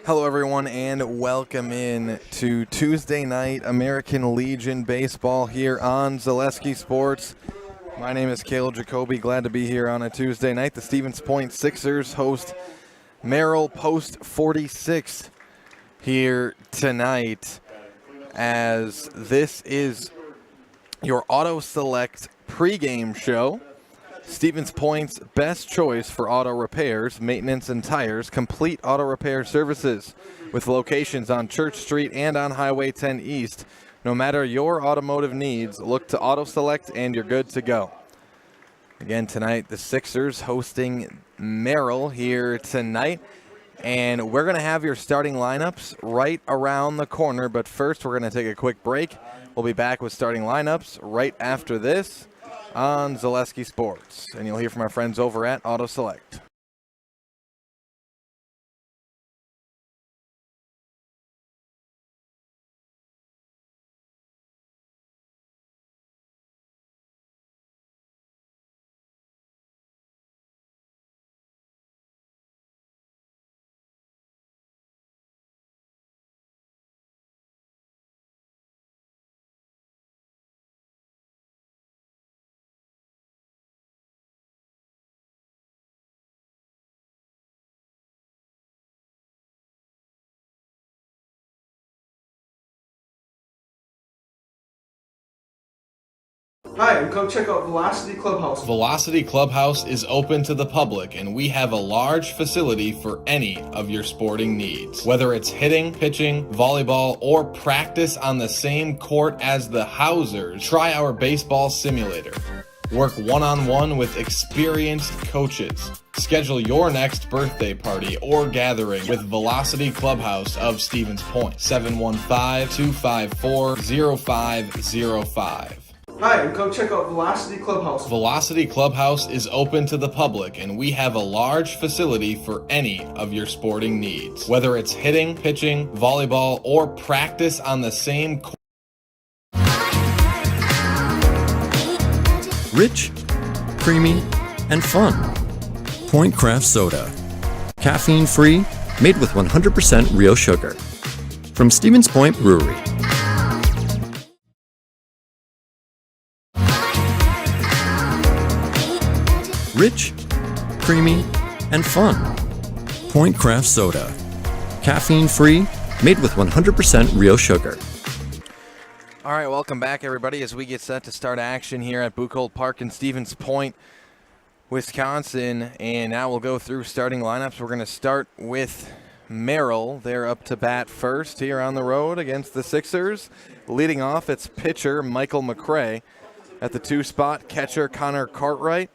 Hello, everyone, and welcome in to Tuesday night American Legion baseball here on Zaleski Sports. My name is Caleb Jacoby. Glad to be here on a Tuesday night. The Stevens Point Sixers host Merrill Post 46 here tonight, as this is your Auto Select pregame show. Stevens Point's best choice for auto repairs, maintenance, and tires. Complete auto repair services with locations on Church Street and on Highway 10 East. No matter your automotive needs, look to Auto Select and you're good to go. Again, tonight, the Sixers hosting Merrill here tonight. And we're going to have your starting lineups right around the corner. But first, we're going to take a quick break. We'll be back with starting lineups right after this on Zaleski Sports. And you'll hear from our friends over at Auto Select. Hi, come check out Velocity Clubhouse. Velocity Clubhouse is open to the public, and we have a large facility for any of your sporting needs. Whether it's hitting, pitching, volleyball, or practice on the same court as the Housers, try our baseball simulator. Work one-on-one with experienced coaches. Schedule your next birthday party or gathering with Velocity Clubhouse of Stevens Point. 715-254-0505. Hi, come check out Velocity Clubhouse. Velocity Clubhouse is open to the public, and we have a large facility for any of your sporting needs. Whether it's hitting, pitching, volleyball, or practice on the same court. Rich, creamy, and fun. Point Craft Soda. Caffeine-free, made with 100% real sugar. From Stevens Point Brewery. Rich, creamy, and fun. Point Craft Soda. Caffeine-free, made with 100% real sugar. All right, welcome back, everybody, as we get set to start action here at Buchholz Park in Stevens Point, Wisconsin. And now we'll go through starting lineups. We're going to start with Merrill. They're up to bat first here on the road against the Sixers. Leading off, it's pitcher Michael McCray. At the 2 spot, catcher Connor Cartwright.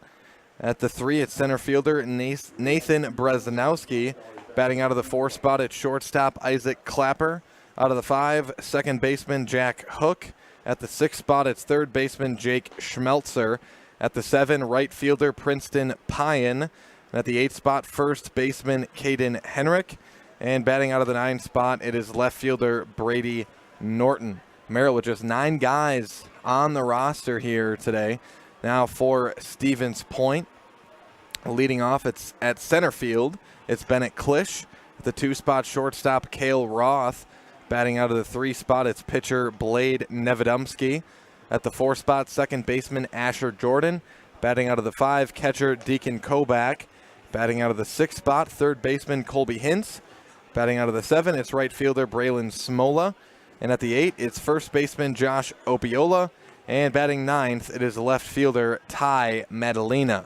At the 3, it's center fielder Nathan Bresnowski. Batting out of the 4 spot, it's shortstop Isaac Clapper. Out of the 5, second baseman Jack Hook. At the 6 spot, it's third baseman Jake Schmeltzer. At the 7, right fielder Princeton Pyan. At the 8 spot, first baseman Caden Henrik. And batting out of the 9 spot, it is left fielder Brady Norton. Merrill with just 9 guys on the roster here today. Now for Stevens Point, leading off, it's at center field, it's Bennett Klisch. At the 2 spot, shortstop Cale Roth. Batting out of the 3 spot, it's pitcher Blade Nevedomski. At the 4 spot, second baseman Asher Jordan. Batting out of the 5, catcher Deacon Kobach. Batting out of the 6 spot, third baseman Colby Hintz. Batting out of the 7, it's right fielder Braylon Smola. And at the 8, it's first baseman Josh Opiola. And batting 9th, it is left fielder Ty Madalena.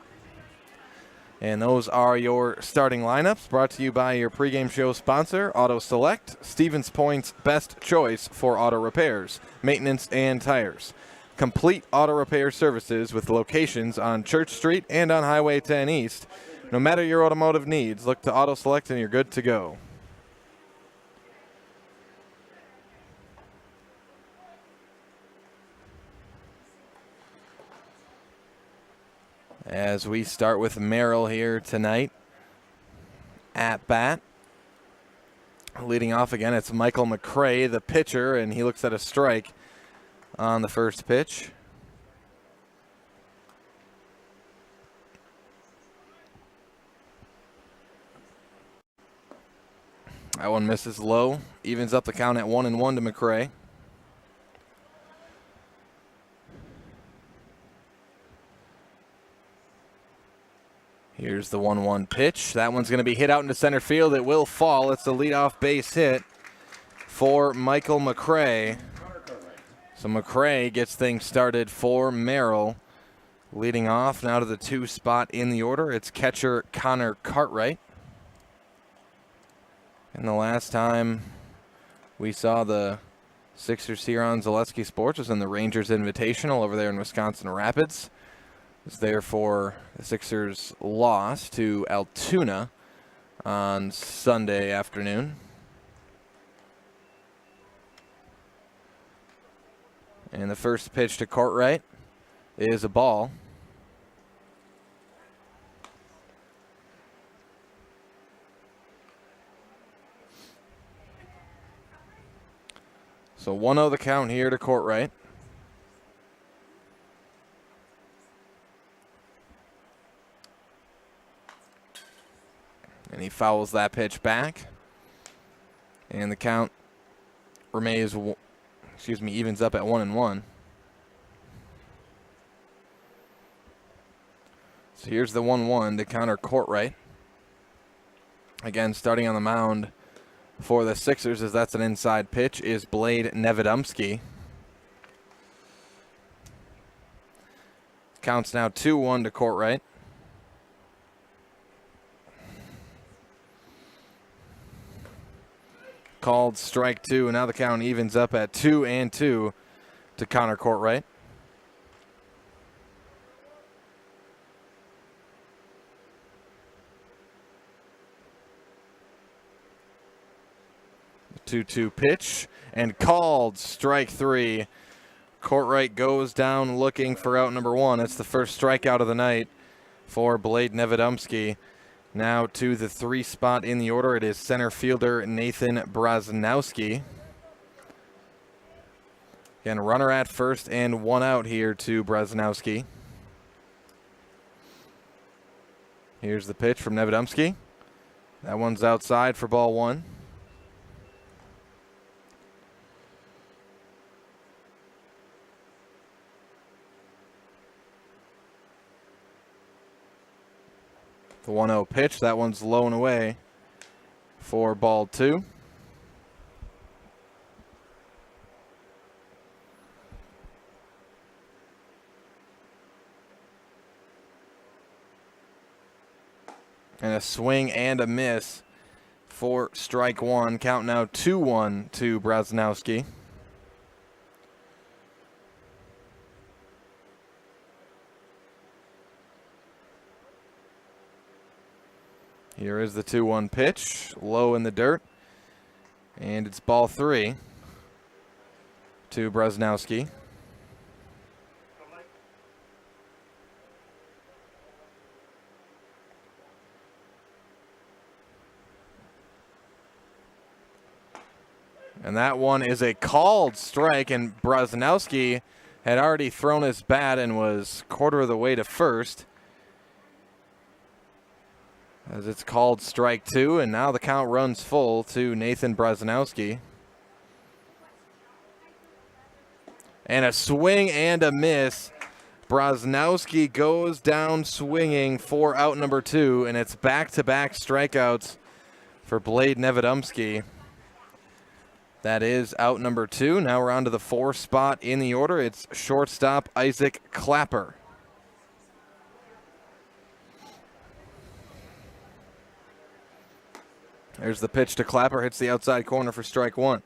And those are your starting lineups, brought to you by your pregame show sponsor, Auto Select, Stevens Point's best choice for auto repairs, maintenance, and tires. Complete auto repair services with locations on Church Street and on Highway 10 East. No matter your automotive needs, look to Auto Select and you're good to go. As we start with Merrill here tonight at bat. Leading off again, it's Michael McCray, the pitcher, and he looks at a strike on the first pitch. That one misses low. Evens up the count at 1-1 to McCray. Here's the 1-1 pitch. That one's going to be hit out into center field. It will fall. It's a leadoff base hit for Michael McCray. So McCray gets things started for Merrill. Leading off now to the 2 spot in the order, it's catcher Connor Cartwright. And the last time we saw the Sixers here on Zaleski Sports was in the Rangers Invitational over there in Wisconsin Rapids. It was there for the Sixers' loss to Altoona on Sunday afternoon. And the first pitch to Cartwright is a ball. So 1-0 the count here to Cartwright. And he fouls that pitch back. And the count remains, evens up at 1-1. So here's the 1-1 to counter Cartwright. Again, starting on the mound for the Sixers, as that's an inside pitch, is Blade Nevedomski. Counts now 2-1 to Cartwright. Called strike 2, and now the count evens up at 2-2 to Connor Cartwright. The 2-2 pitch, and called strike 3. Cartwright goes down looking for out number 1. That's the first strikeout of the night for Blade Nevedomski. Now to the 3 spot in the order, it is center fielder Nathan Braznowski. Again, runner at first and 1 out here to Braznowski. Here's the pitch from Nevedomski. That one's outside for ball 1. The 1-0 pitch, that one's low and away for ball 2. And a swing and a miss for strike 1. Count now 2-1 to Braznowski. Here is the 2-1 pitch, low in the dirt, and it's ball 3 to Braznowski. And that one is a called strike, and Braznowski had already thrown his bat and was quarter of the way to first. As it's called strike 2, and now the count runs full to Nathan Braznowski. And a swing and a miss. Braznowski goes down swinging for out number 2, and it's back-to-back strikeouts for Blade Nevedomski. That is out number 2. Now we're on to the 4 spot in the order. It's shortstop Isaac Clapper. There's the pitch to Clapper, hits the outside corner for strike 1.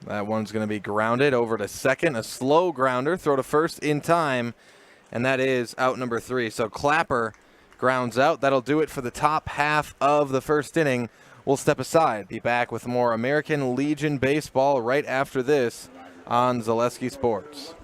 That one's going to be grounded over to second, a slow grounder, throw to first in time, and that is out number 3. So Clapper grounds out. That'll do it for the top half of the first inning. We'll step aside, be back with more American Legion baseball right after this on Zaleski Sports.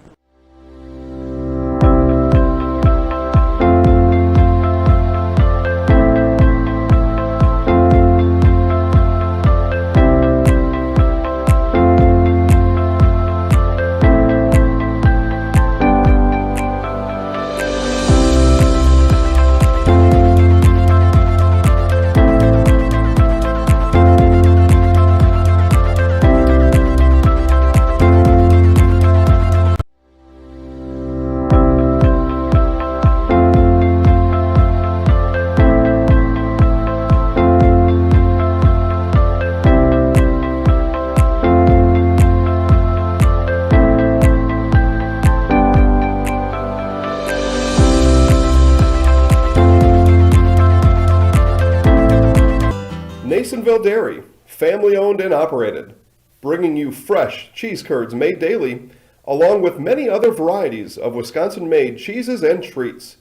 Nasonville Dairy, family owned and operated, bringing you fresh cheese curds made daily, along with many other varieties of Wisconsin-made cheeses and treats.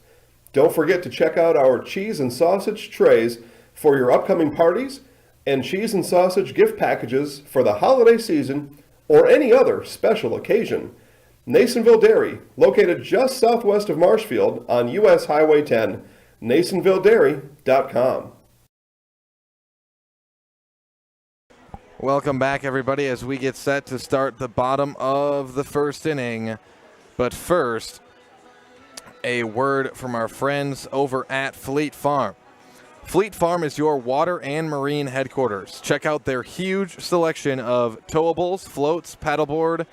Don't forget to check out our cheese and sausage trays for your upcoming parties and cheese and sausage gift packages for the holiday season or any other special occasion. Nasonville Dairy, located just southwest of Marshfield on US Highway 10, NasonvilleDairy.com. Welcome back, everybody, as we get set to start the bottom of the first inning. But first, a word from our friends over at Fleet Farm. Fleet Farm is your water and marine headquarters. Check out their huge selection of towables, floats, paddleboard,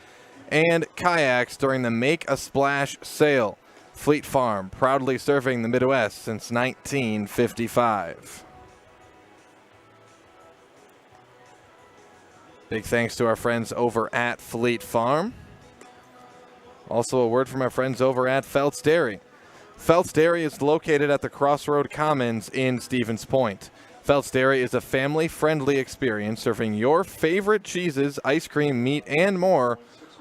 and kayaks during the Make a Splash sale. Fleet Farm, proudly serving the Midwest since 1955. Big thanks to our friends over at Fleet Farm. Also a word from our friends over at Feltz Dairy. Feltz Dairy is located at the Crossroad Commons in Stevens Point. Feltz Dairy is a family-friendly experience serving your favorite cheeses, ice cream, meat, and more,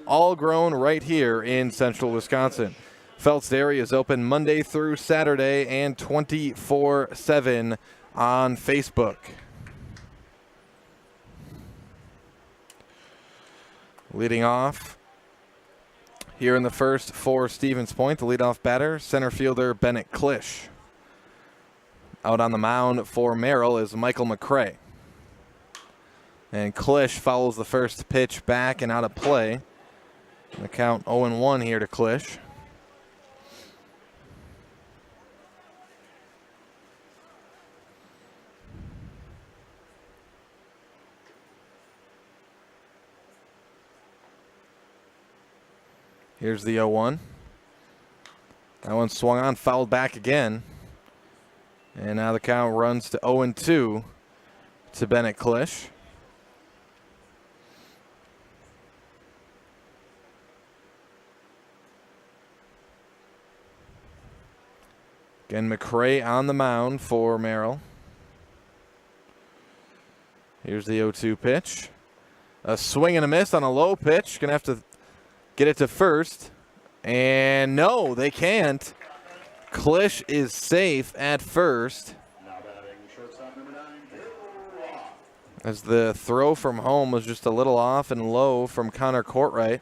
all grown right here in central Wisconsin. Feltz Dairy is open Monday through Saturday and 24/7 on Facebook. Leading off here in the first for Stevens Point, the leadoff batter, center fielder Bennett Klisch. Out on the mound for Merrill is Michael McCray. And Klisch follows the first pitch back and out of play. The count 0-1 here to Klisch. Here's the 0-1. That one swung on, fouled back again. And now the count runs to 0-2 to Bennett Klisch. Again, McCray on the mound for Merrill. Here's the 0-2 pitch. A swing and a miss on a low pitch. Gonna have to get it to first. And no, they can't. Klisch is safe at first. As the throw from home was just a little off and low from Connor Courtright.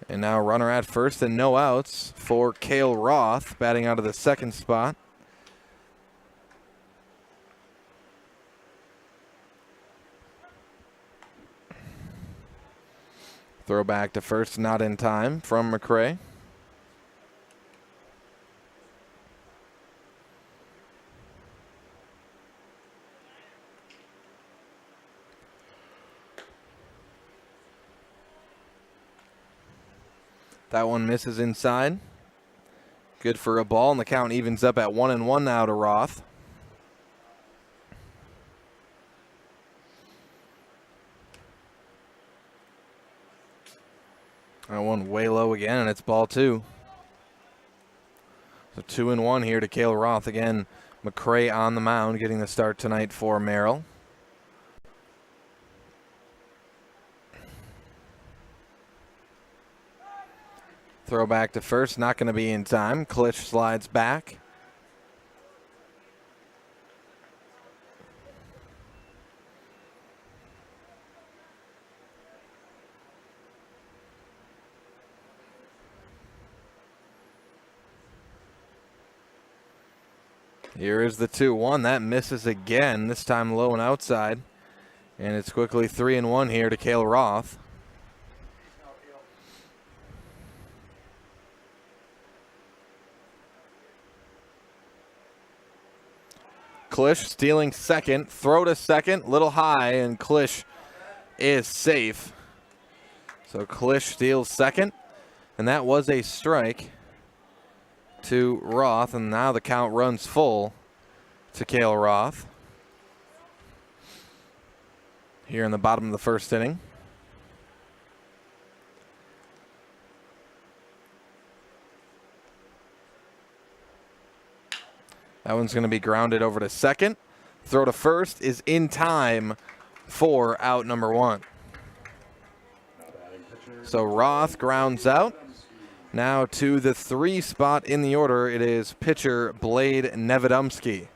And now runner at first and no outs for Cale Roth, batting out of the second spot. Throw back to first, not in time from McCray. That one misses inside. Good for a ball, and the count evens up at 1-1 now to Roth. That one way low again, and it's ball two. So 2-1 here to Cale Roth. Again, McCray on the mound, getting the start tonight for Merrill. Throw back to first, not going to be in time. Klisch slides back. Here is the 2-1. That misses again, this time low and outside. And it's quickly 3-1 here to Cale Roth. Klisch stealing second, throw to second, little high, and Klisch is safe. So Klisch steals second, and that was a strike to Roth, and now the count runs full to Cale Roth here in the bottom of the first inning. That one's going to be grounded over to second. Throw to first is in time for out number 1. So Roth grounds out. Now to the 3 spot in the order, it is pitcher Blade Nevedomski.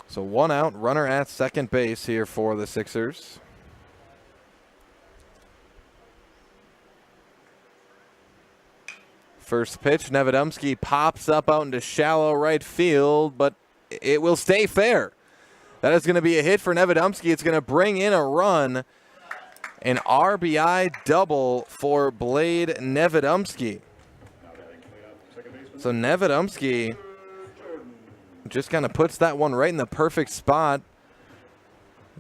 So 1 out, runner at second base here for the Sixers. First pitch, Nevedomski pops up out into shallow right field, but it will stay fair. That is going to be a hit for Nevedomski. It's going to bring in a run. An RBI double for Blade Nevedomski. So Nevedomski just kind of puts that one right in the perfect spot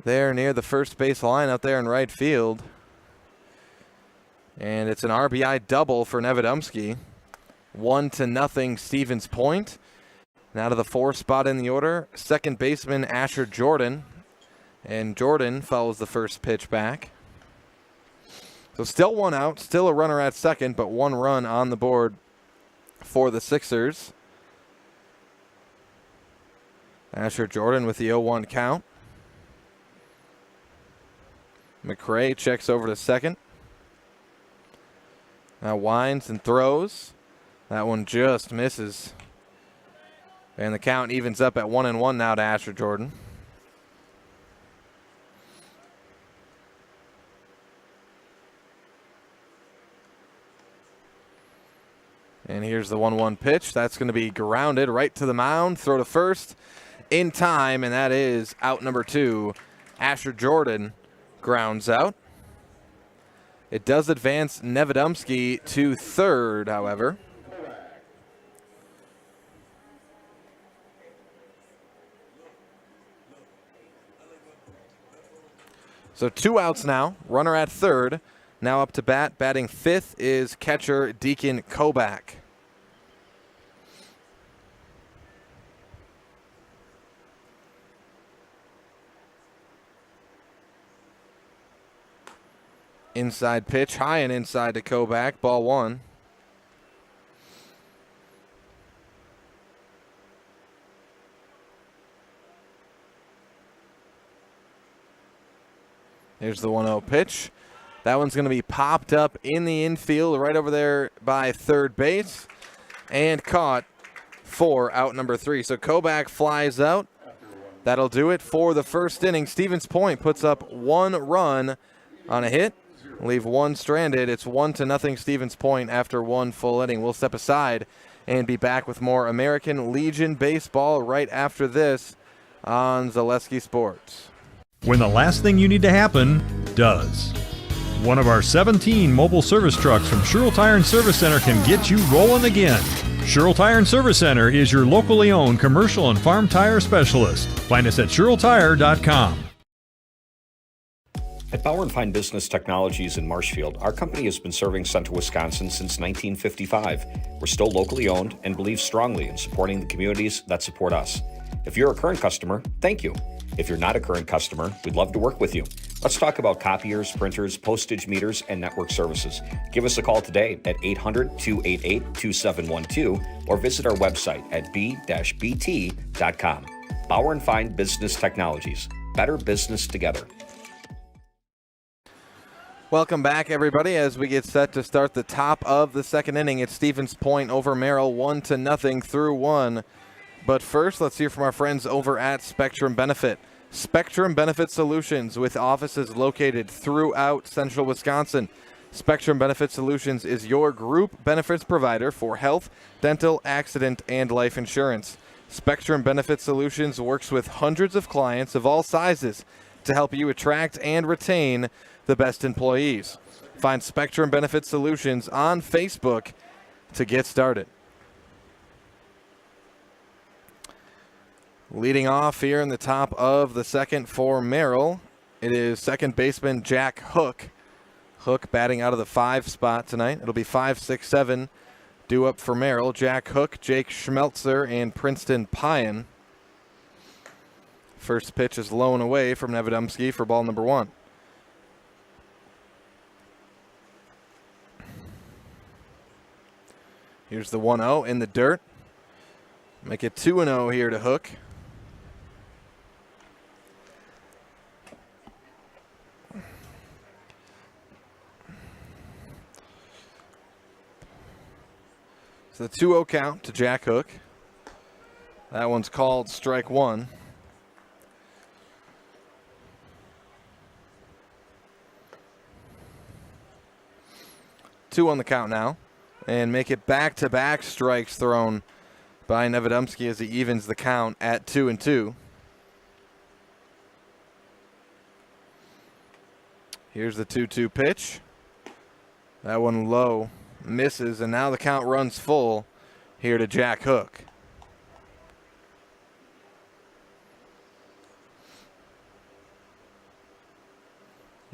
there near the first base line out there in right field. And it's an RBI double for Nevedomski. 1-0 Stevens Point. Now to the 4 spot in the order, second baseman Asher Jordan. And Jordan follows the first pitch back. So still 1 out, still a runner at second, but 1 run on the board for the Sixers. Asher Jordan with the 0-1 count. McRae checks over to second. Now winds and throws. That one just misses. And the count evens up at 1-1 now to Asher Jordan. And here's the 1-1 pitch. That's going to be grounded right to the mound. Throw to first in time, and that is out number 2. Asher Jordan grounds out. It does advance Nevedomski to third, however. So 2 outs now. Runner at third. Now up to bat. Batting 5th is catcher Deacon Kobach. Inside pitch, high and inside to Kobach. Ball 1. Here's the 1-0 pitch. That one's going to be popped up in the infield right over there by third base and caught for out number 3. So Kobach flies out. That'll do it for the first inning. Stevens Point puts up 1 run on a hit. Leave 1 stranded. It's 1-0 Stevens Point after 1 full inning. We'll step aside and be back with more American Legion baseball right after this on Zaleski Sports. When the last thing you need to happen does. One of our 17 mobile service trucks from Sherrill Tire and Service Center can get you rolling again. Sherrill Tire and Service Center is your locally owned commercial and farm tire specialist. Find us at SherrillTire.com. At Bauer & Fine Business Technologies in Marshfield, our company has been serving Central Wisconsin since 1955. We're still locally owned and believe strongly in supporting the communities that support us. If you're a current customer, thank you. If you're not a current customer, we'd love to work with you. Let's talk about copiers, printers, postage meters, and network services. Give us a call today at 800-288-2712 or visit our website at b-bt.com. Bauer & Fine Business Technologies. Better business together. Welcome back, everybody, as we get set to start the top of the second inning. It's Stevens Point over Merrill, 1-0 through 1. But first, let's hear from our friends over at Spectrum Benefit. Spectrum Benefit Solutions, with offices located throughout central Wisconsin. Spectrum Benefit Solutions is your group benefits provider for health, dental, accident, and life insurance. Spectrum Benefit Solutions works with hundreds of clients of all sizes to help you attract and retain the best employees. Find Spectrum Benefit Solutions on Facebook to get started. Leading off here in the top of the second for Merrill, it is second baseman Jack Hook. Hook batting out of the 5 spot tonight. It'll be 5, 6, 7 due up for Merrill. Jack Hook, Jake Schmeltzer, and Princeton Pyan. First pitch is low and away from Nevedomski for ball number 1. Here's the 1-0 in the dirt. Make it 2-0 here to Hook. So the 2-0 count to Jack Hook. That one's called strike one. Two on the count now. And make it back-to-back strikes thrown by Nevedomski as he evens the count at 2-2. Here's the 2-2 pitch. That one low, misses, and now the count runs full here to Jack Hook.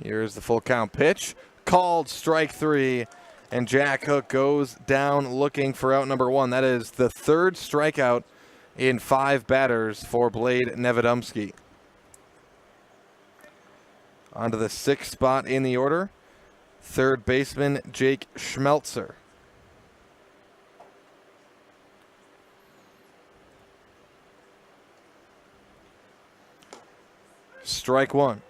Here's the full count pitch. Called strike three. And Jack Hook goes down looking for out number one. That is the third strikeout in 5 batters for Blade Nevedomski. On to the 6th spot in the order, third baseman Jake Schmeltzer. Strike one.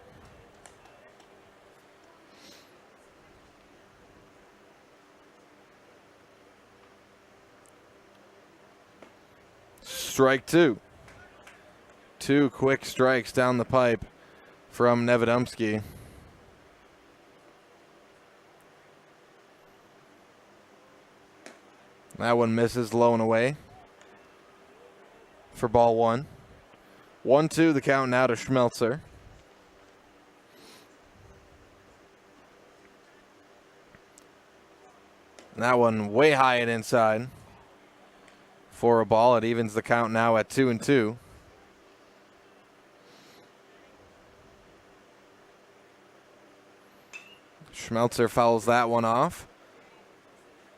Strike two. 2 quick strikes down the pipe from Nevedomski. That one misses low and away for ball one. 1-2 the count now to Schmeltzer. That one way high and inside for a ball. It evens the count now at 2-2. Schmeltzer fouls that one off.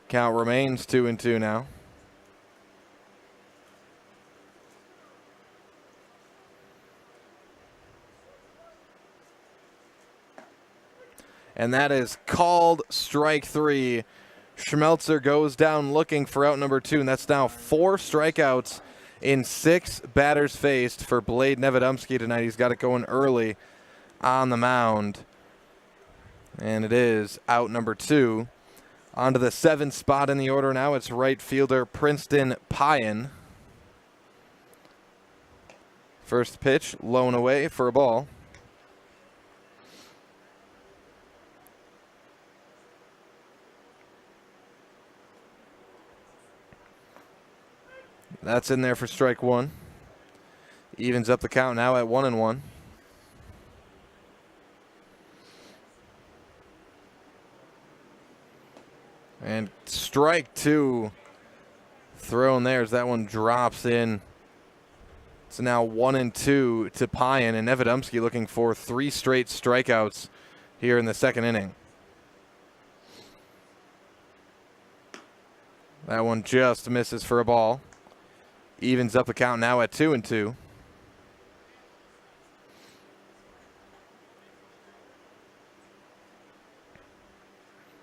Count remains 2-2 now. And that is called strike three. Schmeltzer goes down looking for out number 2, and that's now 4 strikeouts in 6 batters faced for Blade Nevedomski tonight. He's got it going early on the mound. And it is out number 2. On to the 7th spot in the order now. It's right fielder Princeton Pyan. First pitch, low and away for a ball. That's in there for strike one. Evens up the count now at 1-1. And strike two thrown there as that one drops in. It's now 1-2 to Pyan, and Nevedomski looking for 3 straight strikeouts here in the second inning. That one just misses for a ball. Evens up the count now at 2-2.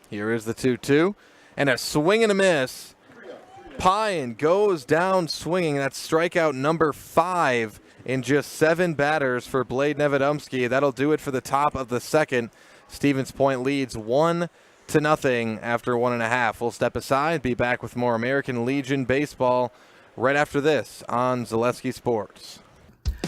Here is the 2-2. And a swing and a miss. Pyan goes down swinging. That's strikeout number 5 in just 7 batters for Blade Nevedomski. That'll do it for the top of the second. Stevens Point leads 1-0 after 1.5. We'll step aside, be back with more American Legion baseball right after this on Zaleski Sports.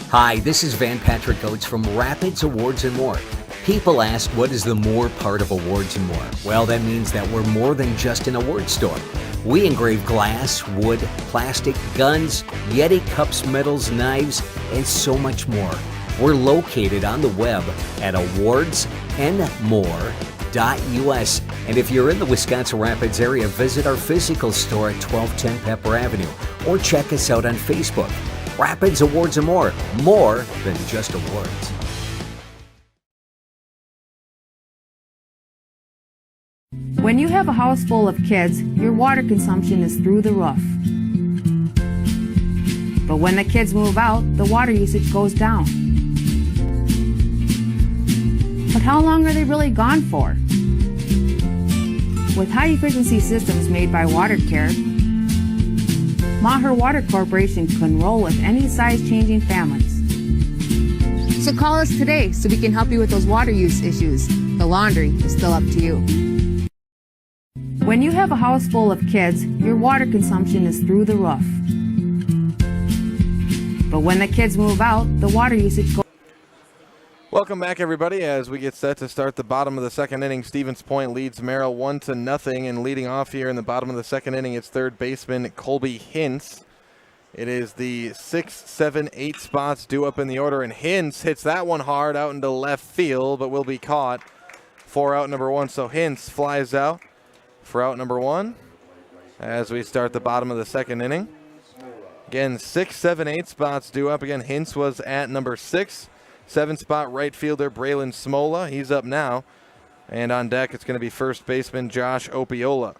Hi, this is Van Patrick Oates from Rapids Awards and More. People ask, what is the more part of Awards and More? Well, that means that we're more than just an award store. We engrave glass, wood, plastic, guns, Yeti cups, medals, knives, and so much more. We're located on the web at awardsandmore.us. And if you're in the Wisconsin Rapids area, visit our physical store at 1210 Pepper Avenue or check us out on Facebook. Rapids Awards and More than just awards. When you have a house full of kids, your water consumption is through the roof. But when the kids move out, the water usage goes down. But how long are they really gone for? With high-efficiency systems made by WaterCare, Maher Water Corporation can roll with any size-changing families. So call us today so we can help you with those water use issues. The laundry is still up to you. When you have a house full of kids, your water consumption is through the roof. But when the kids move out, the water usage goes. Welcome back, everybody, as we get set to start the bottom of the second inning. Stevens Point leads Merrill 1-0, and leading off here in the bottom of the second inning, it's third baseman Colby Hintz. It is the 6, 7, 8 spots due up in the order, and Hintz hits that one hard out into left field, but will be caught for out number 1. So Hintz flies out for out number 1 as we start the bottom of the second inning. Again, 6, 7, 8 spots due up. Again, Hintz was at number 6. 7-spot right fielder Braylon Smola. He's up now. And on deck, it's going to be first baseman Josh Opiola.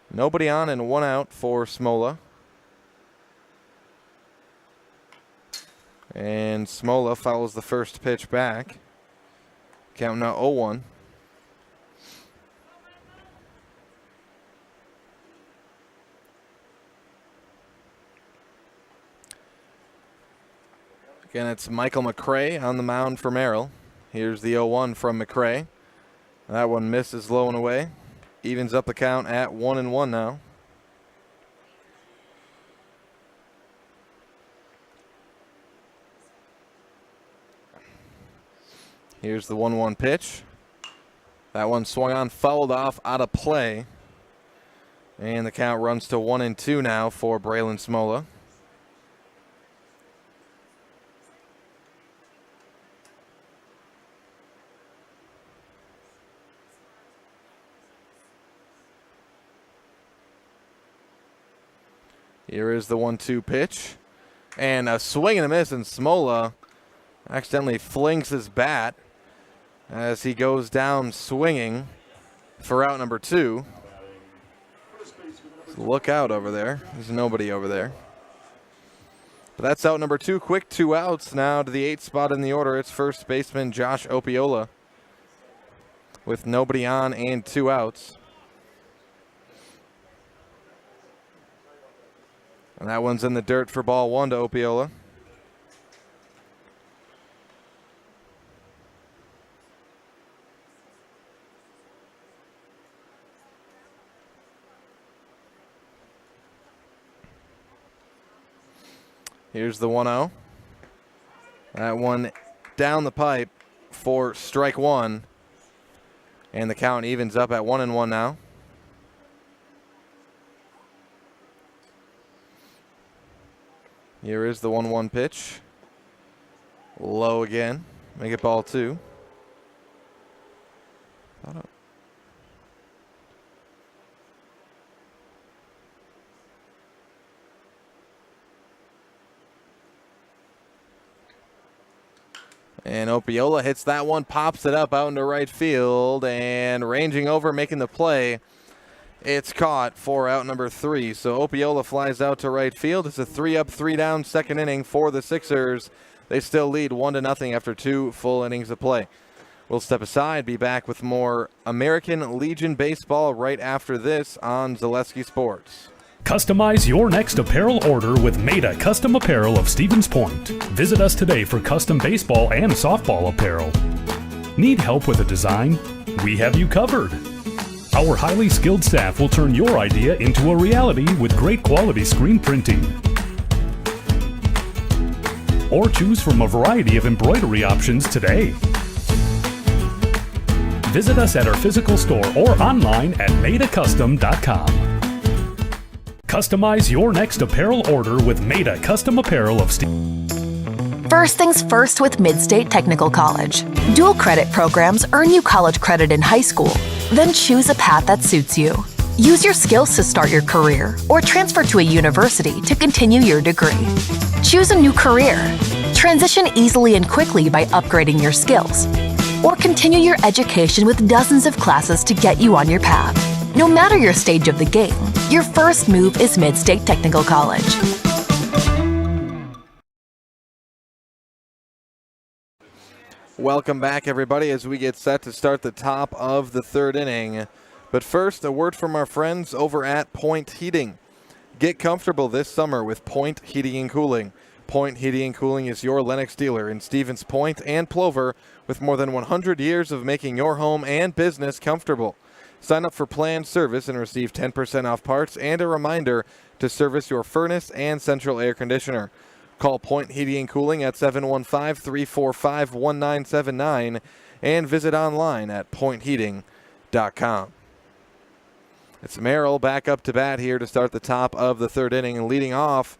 Nobody on and 1 out for Smola. And Smola fouls the first pitch back. Count now 0-1. Again, it's Michael McCray on the mound for Merrill. Here's the 0-1 from McCray. That one misses low and away. Evens up the count at 1-1 now. Here's the 1-1 pitch. That one swung on, fouled off, out of play. And the count runs to 1-2 now for Braylon Smola. Here is the 1-2 pitch. And a swing and a miss, and Smola accidentally flings his bat as he goes down swinging for out number 2. So look out over there. There's nobody over there. But that's out number 2. Quick 2 outs now to the 8th spot in the order. It's first baseman Josh Opiola with nobody on and 2 outs. And that one's in the dirt for ball 1 to Opiola. Here's the 1-0. That one down the pipe for strike 1. And the count evens up at 1-1 now. Here is the 1-1 pitch. Low again. Make it ball 2. And Opiola hits that one, pops it up out into right field, and ranging over, making the play. It's caught for out number 3. So Opiola flies out to right field. It's a 3-up, 3-down second inning for the Sixers. They still lead 1-0 after 2 full innings of play. We'll step aside, be back with more American Legion baseball right after this on Zaleski Sports. Customize your next apparel order with Maida Custom Apparel of Stevens Point. Visit us today for custom baseball and softball apparel. Need help with a design? We have you covered. Our highly skilled staff will turn your idea into a reality with great quality screen printing. Or choose from a variety of embroidery options today. Visit us at our physical store or online at maidacustom.com. Customize your next apparel order with Maida Custom Apparel of First things first with Mid-State Technical College. Dual credit programs earn you college credit in high school. Then choose a path that suits you. Use your skills to start your career or transfer to a university to continue your degree. Choose a new career. Transition easily and quickly by upgrading your skills. Or continue your education with dozens of classes to get you on your path. No matter your stage of the game, your first move is Mid-State Technical College. Welcome back, everybody, as we get set to start the top of the third inning. But first, a word from our friends over at Point Heating. Get comfortable this summer with Point Heating and Cooling. Point Heating and Cooling is your Lennox dealer in Stevens Point and Plover with more than 100 years of making your home and business comfortable. Sign up for planned service and receive 10% off parts and a reminder to service your furnace and central air conditioner. Call Point Heating and Cooling at 715-345-1979 and visit online at pointheating.com. It's Merrill back up to bat here to start the top of the third inning, and leading off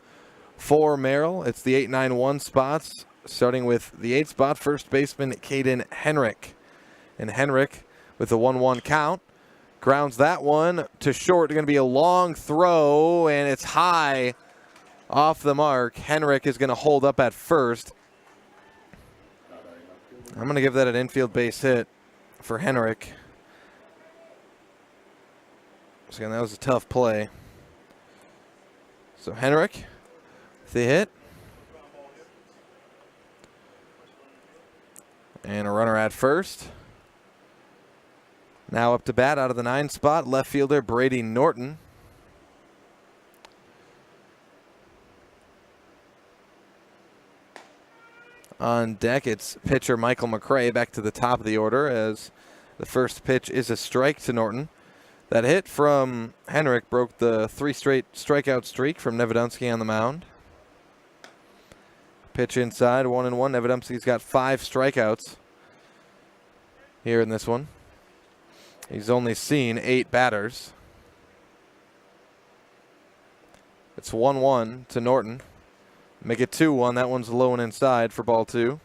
for Merrill, it's the 8-9-1 spots, starting with the 8th spot, first baseman Caden Henrik. And Henrik, with the 1-1 count, grounds that one to short. Going to be a long throw, and it's high off the mark. Henrik is going to hold up at first. I'm going to give that an infield base hit for Henrik. So again, that was a tough play. So Henrik, the hit. And a runner at first. Now up to bat out of the 9 spot, left fielder Brady Norton. On deck, it's pitcher Michael McCray back to the top of the order as the first pitch is a strike to Norton. That hit from Henrik broke the 3 straight strikeout streak from Nevedomski on the mound. Pitch inside, 1-1. Nevedomski's got 5 strikeouts here in this one. He's only seen 8 batters. It's 1-1 to Norton. Make it 2-1. That one's low and inside for ball 2.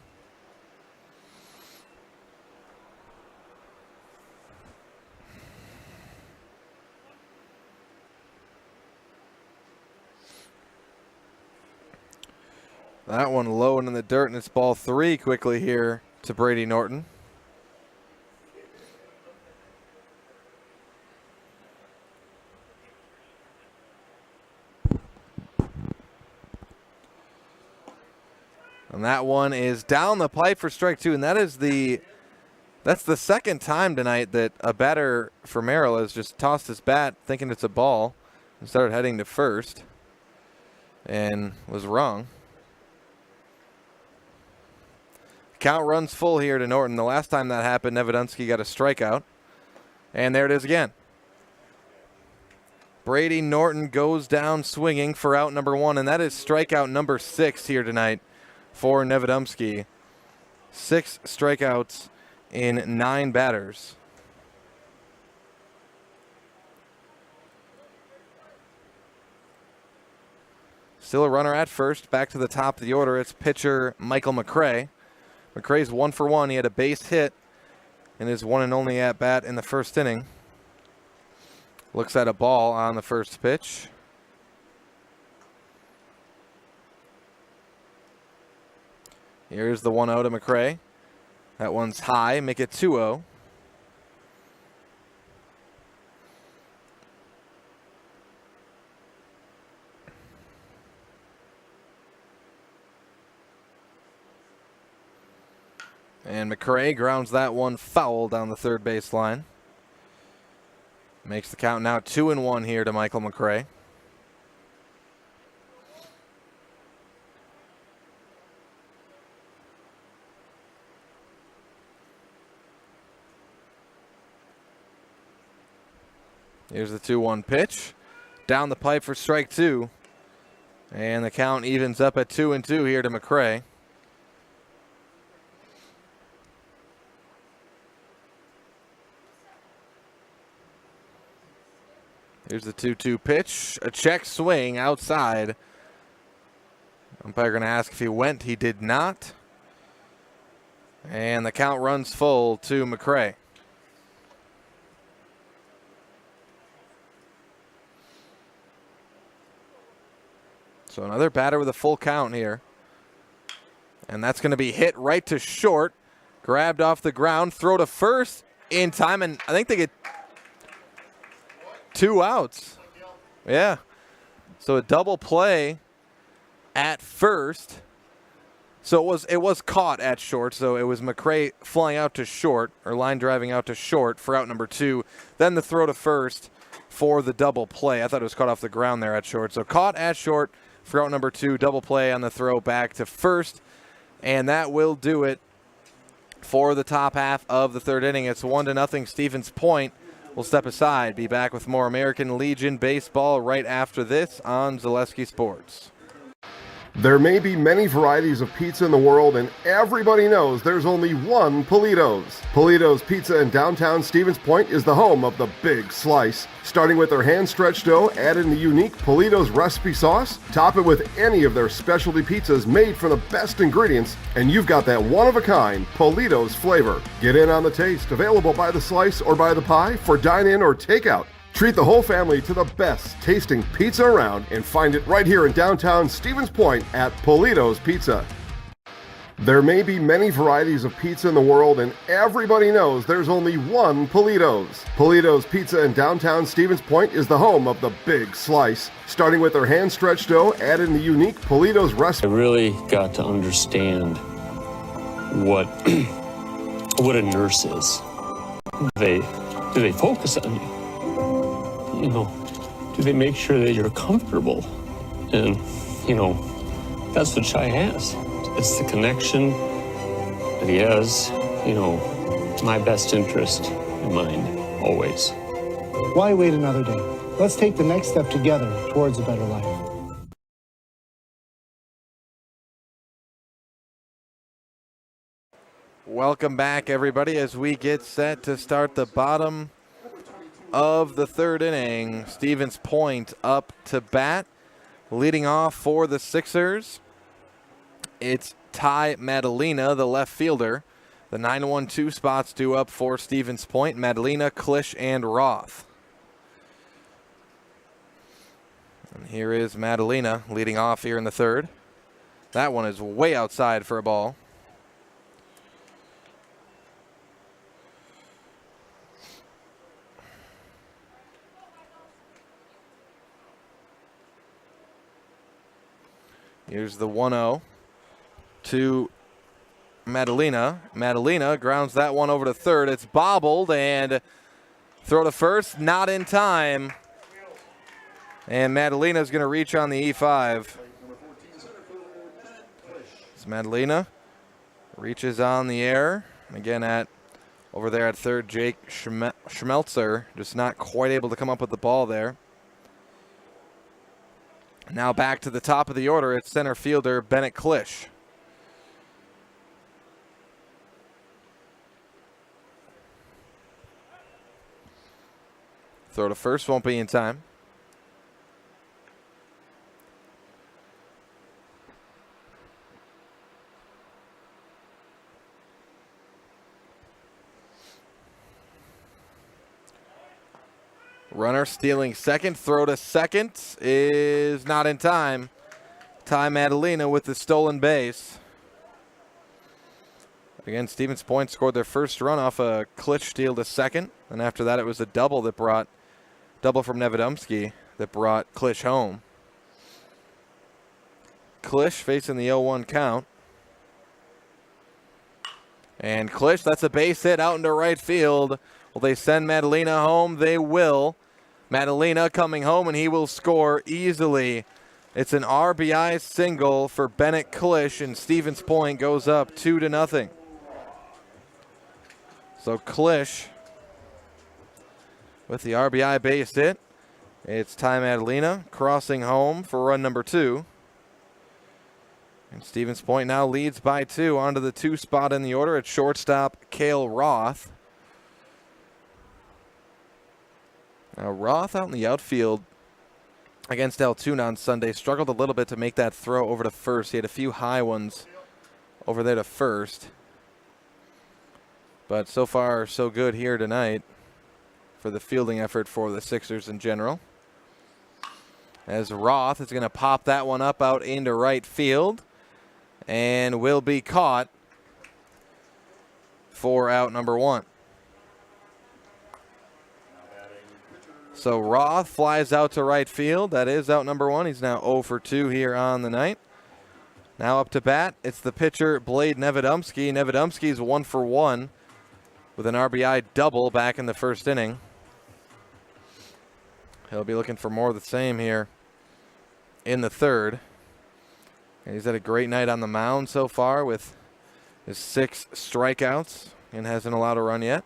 That one low and in the dirt, and it's ball 3 quickly here to Brady Norton. And that one is down the pipe for strike 2, and that's the second time tonight that a batter for Merrill has just tossed his bat thinking it's a ball and started heading to first and was wrong. Count runs full here to Norton. The last time that happened, Nevedomski got a strikeout. And there it is again. Brady Norton goes down swinging for out number 1, and that is strikeout number 6 here tonight for Nevedomski. 6 strikeouts in 9 batters. Still a runner at first. Back to the top of the order. It's pitcher Michael McCray. McCray's 1 for 1. He had a base hit in his one and only at bat in the first inning. Looks at a ball on the first pitch. Here's the 1-0 to McCray. That one's high. Make it 2-0. And McCray grounds that one foul down the third base line. Makes the count now 2-1 here to Michael McCray. Here's the 2-1 pitch. Down the pipe for strike 2. And the count evens up at 2-2 here to McCray. Here's the 2-2 pitch. A check swing outside. Umpire going to ask if he went. He did not. And the count runs full to McCray. So another batter with a full count here. And that's going to be hit right to short. Grabbed off the ground. Throw to first in time. And I think they get 2 outs. Yeah. So a double play at first So it was caught at short, so it was McCray flying out to short, or line driving out to short for out number 2. Then the throw to first for the double play. I thought it was caught off the ground there at short. So caught at short for out number 2, double play on the throw back to first. And that will do it for the top half of the third inning. It's 1-0 Stevens Point. We'll step aside, be back with more American Legion baseball right after this on Zaleski Sports. There may be many varieties of pizza in the world, and everybody knows there's only one Polito's. Polito's Pizza in downtown Stevens Point is the home of the Big Slice. Starting with their hand-stretched dough, add in the unique Polito's recipe sauce, top it with any of their specialty pizzas made from the best ingredients, and you've got that one-of-a-kind Polito's flavor. Get in on the taste, available by the slice or by the pie for dine-in or takeout. Treat the whole family to the best tasting pizza around and find it right here in downtown Stevens Point at Polito's Pizza. There may be many varieties of pizza in the world, and everybody knows there's only one Polito's. Polito's Pizza in downtown Stevens Point is the home of the Big Slice. Starting with their hand-stretched dough, add in the unique Polito's recipe. I really got to understand what a nurse is. Do they focus on you? You know, do they make sure that you're comfortable? And, you know, that's what Chai has. It's the connection that he has, you know, my best interest in mind, always. Why wait another day? Let's take the next step together towards a better life. Welcome back, everybody, as we get set to start the bottom of the third inning. Stevens Point up to bat. Leading off for the Sixers, it's Ty Madalena, the left fielder. The 9-1-2 spots due up for Stevens Point: Madalena, Klisch, and Roth. And here is Madalena leading off here in the third. That one is way outside for a ball. Here's the 1-0 to Madalena. Madalena grounds that one over to third. It's bobbled, and throw to first, not in time. And Madalena's going to reach on the E5. It's Madalena reaches on the air. Again, over there at third, Jake Schmelzer, just not quite able to come up with the ball there. Now back to the top of the order, it's center fielder Bennett Klisch. Throw to first, won't be in time. Runner stealing second. Throw to second is not in time. Ty Madalena with the stolen base. Again, Stevens Point scored their first run off a Klisch steal to second. And after that, it was a double from Nevedomski that brought Klisch home. Klisch facing the 0-1 count. And Klisch, that's a base hit out into right field. Will they send Madalena home? They will. Madalena coming home, and he will score easily. It's an RBI single for Bennett Klisch, and Stevens Point goes up 2-0. So Klisch with the RBI base hit. It's Ty Madalena crossing home for run number 2. And Stevens Point now leads by 2 onto the 2 spot in the order at shortstop, Cale Roth. Now, Roth out in the outfield against Altoona on Sunday struggled a little bit to make that throw over to first. He had a few high ones over there to first. But so far, so good here tonight for the fielding effort for the Sixers in general. As Roth is going to pop that one up out into right field and will be caught for out number 1. So Roth flies out to right field. That is out number 1. He's now 0 for 2 here on the night. Now up to bat, it's the pitcher, Blade Nevedomski. Nevedomski's 1 for 1 with an RBI double back in the first inning. He'll be looking for more of the same here in the third. And he's had a great night on the mound so far with his 6 strikeouts and hasn't allowed a run yet.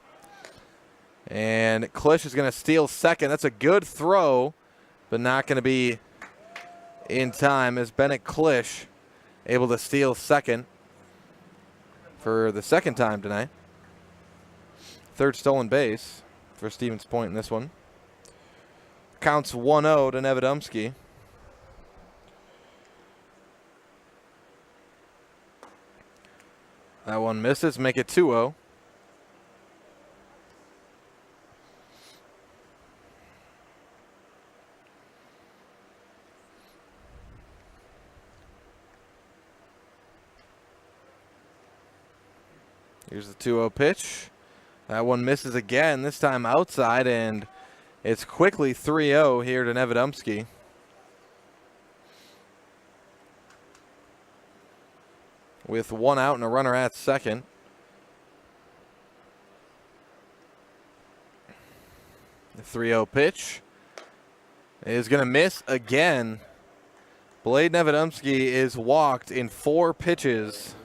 And Klisch is going to steal second. That's a good throw, but not going to be in time as Bennett Klisch able to steal second for the second time tonight. Third stolen base for Stevens Point in this one. Counts 1-0 to Nevedomski. That one misses, make it 2-0. Here's the 2-0 pitch. That one misses again, this time outside, and it's quickly 3-0 here to Nevedomski. With 1 out and a runner at second. The 3-0 pitch is going to miss again. Blade Nevedomski is walked in 4 pitches.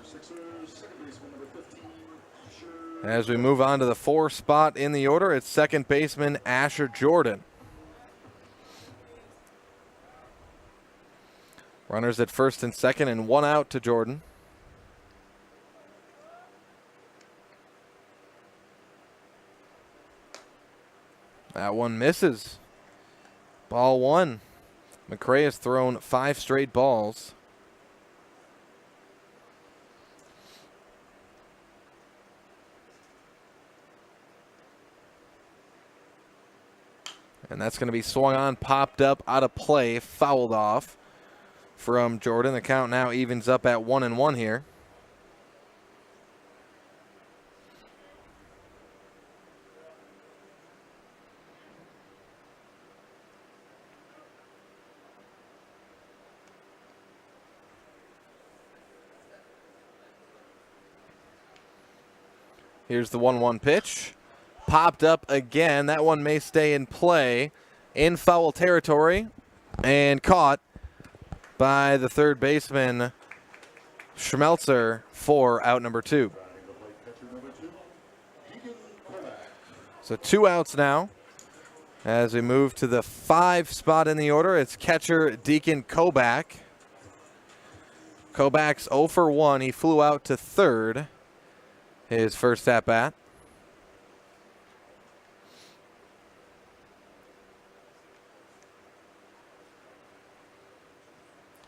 As we move on to the 4 spot in the order, it's second baseman Asher Jordan. Runners at first and second and 1 out to Jordan. That one misses. Ball 1. McRae has thrown 5 straight balls. And that's going to be swung on, popped up, out of play, fouled off from Jordan. The count now evens up at 1-1 here. Here's the 1-1 pitch. Popped up again. That one may stay in play in foul territory and caught by the third baseman Schmelzer for out number 2. So 2 outs now as we move to the 5 spot in the order. It's catcher Deacon Kobach. Kobach's 0 for 1. He flew out to third his first at bat.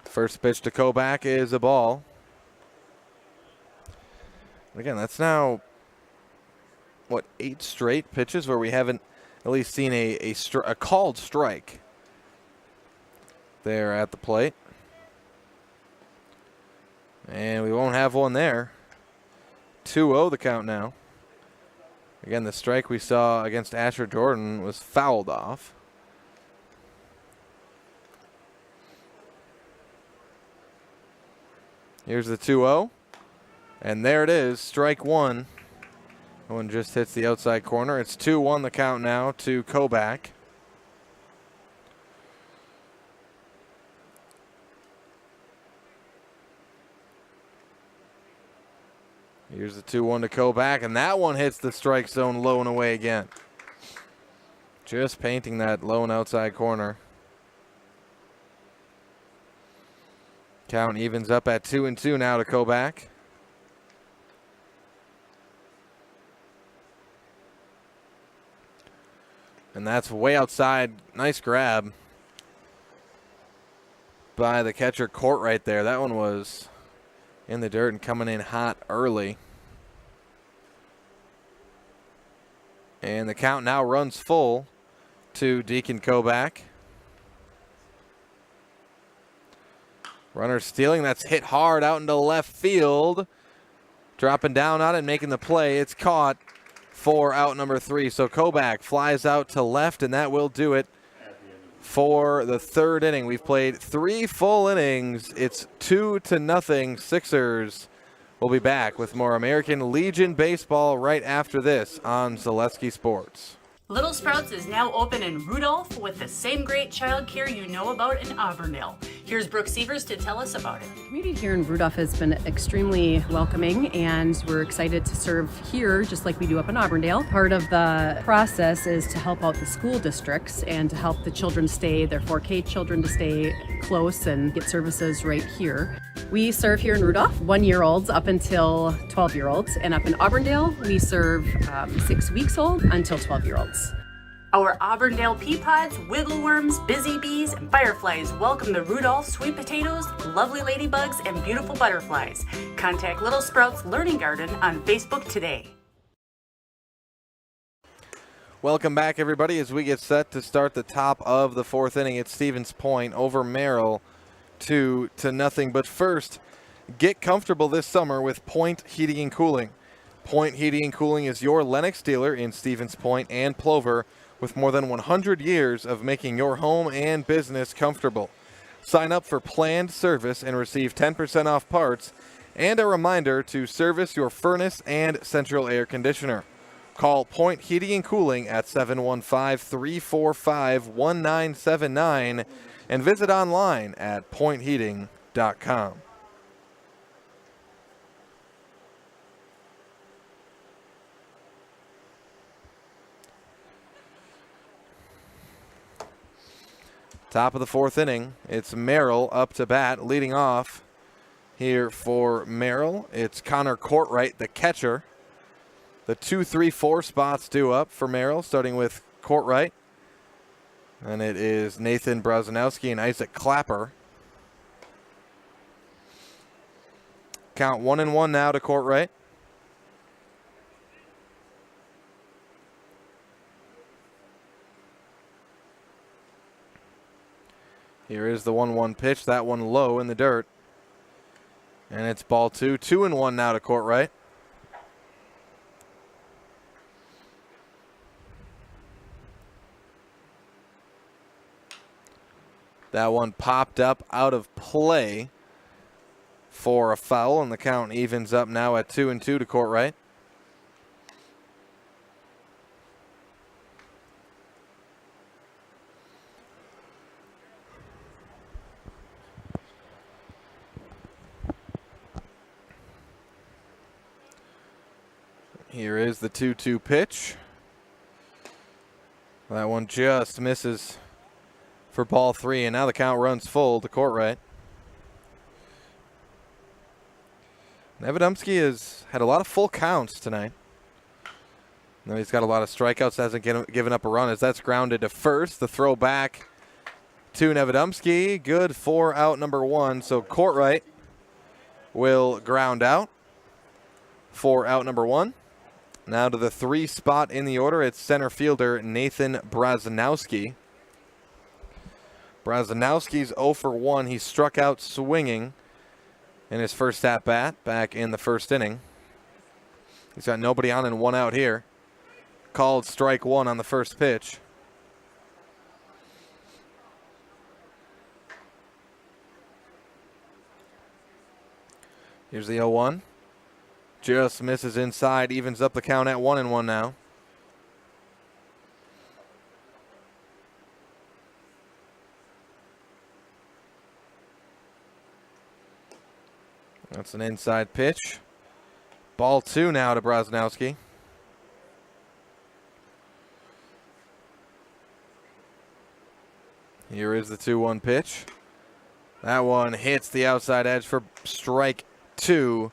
First pitch to Kobach is a ball. Again, that's now, 8 straight pitches where we haven't at least seen a called strike there at the plate. And we won't have one there. 2-0 the count now. Again, the strike we saw against Asher Jordan was fouled off. Here's the 2-0. And there it is, strike 1. That one just hits the outside corner. It's 2-1 the count now to Kobach. Here's the 2-1 to Kobach, and that one hits the strike zone low and away again. Just painting that low and outside corner. Count evens up at 2-2 now to Kobach. And that's way outside. Nice grab by the catcher Court right there. That one was in the dirt and coming in hot early. And the count now runs full to Deacon Kobach. Runner stealing, that's hit hard out into left field. Dropping down on it, making the play. It's caught for out number 3. So Kobach flies out to left, and that will do it for the third inning. We've played 3 full innings. It's 2-0 Sixers. We'll be back with more American Legion baseball right after this on Zaleski Sports. Little Sprouts is now open in Rudolph with the same great childcare you know about in Auburndale. Here's Brooke Sievers to tell us about it. The community here in Rudolph has been extremely welcoming, and we're excited to serve here just like we do up in Auburndale. Part of the process is to help out the school districts and to help the children stay, their 4K children to stay close and get services right here. We serve here in Rudolph 1-year-olds up until 12-year-olds, and up in Auburndale we serve 6 weeks old until 12-year-olds. Our Auburndale pea pods, wiggle worms, busy bees, and fireflies welcome the Rudolph sweet potatoes, lovely ladybugs, and beautiful butterflies. Contact Little Sprouts Learning Garden on Facebook today. Welcome back, everybody, as we get set to start the top of the 4th inning at Stevens Point over Merrill 2-0. But first, get comfortable this summer with Point Heating and Cooling. Point Heating and Cooling is your Lennox dealer in Stevens Point and Plover, with more than 100 years of making your home and business comfortable. Sign up for planned service and receive 10% off parts and a reminder to service your furnace and central air conditioner. Call Point Heating and Cooling at 715-345-1979 and visit online at pointheating.com. Top of the 4th inning, it's Merrill up to bat, leading off here for Merrill. It's Connor Courtwright, the catcher. The 2, 3, 4 spots due up for Merrill, starting with Courtwright. And it is Nathan Brazanowski and Isaac Clapper. Count 1-1 now to Courtwright. Here is the 1-1 pitch. That one low in the dirt. And it's ball 2. 2-1 now to Courtwright. That one popped up out of play for a foul, and the count evens up now at 2-2 to Courtwright. Here is the 2-2 pitch. That one just misses for ball 3, and now the count runs full to Courtwright. Nevedumsky has had a lot of full counts tonight. Now he's got a lot of strikeouts, hasn't given up a run as that's grounded to first. The throw back to Nevedumsky, good for out number 1. So Courtwright will ground out for out number 1. Now to the 3 spot in the order, it's center fielder Nathan Brazanowski. Brazanowski's 0 for 1. He struck out swinging in his first at-bat back in the first inning. He's got nobody on and 1 out here. Called strike 1 on the first pitch. Here's the 0-1. Just misses inside, evens up the count at 1-1 now. That's an inside pitch. Ball 2 now to Brazanowski. Here is the 2-1 pitch. That one hits the outside edge for strike 2.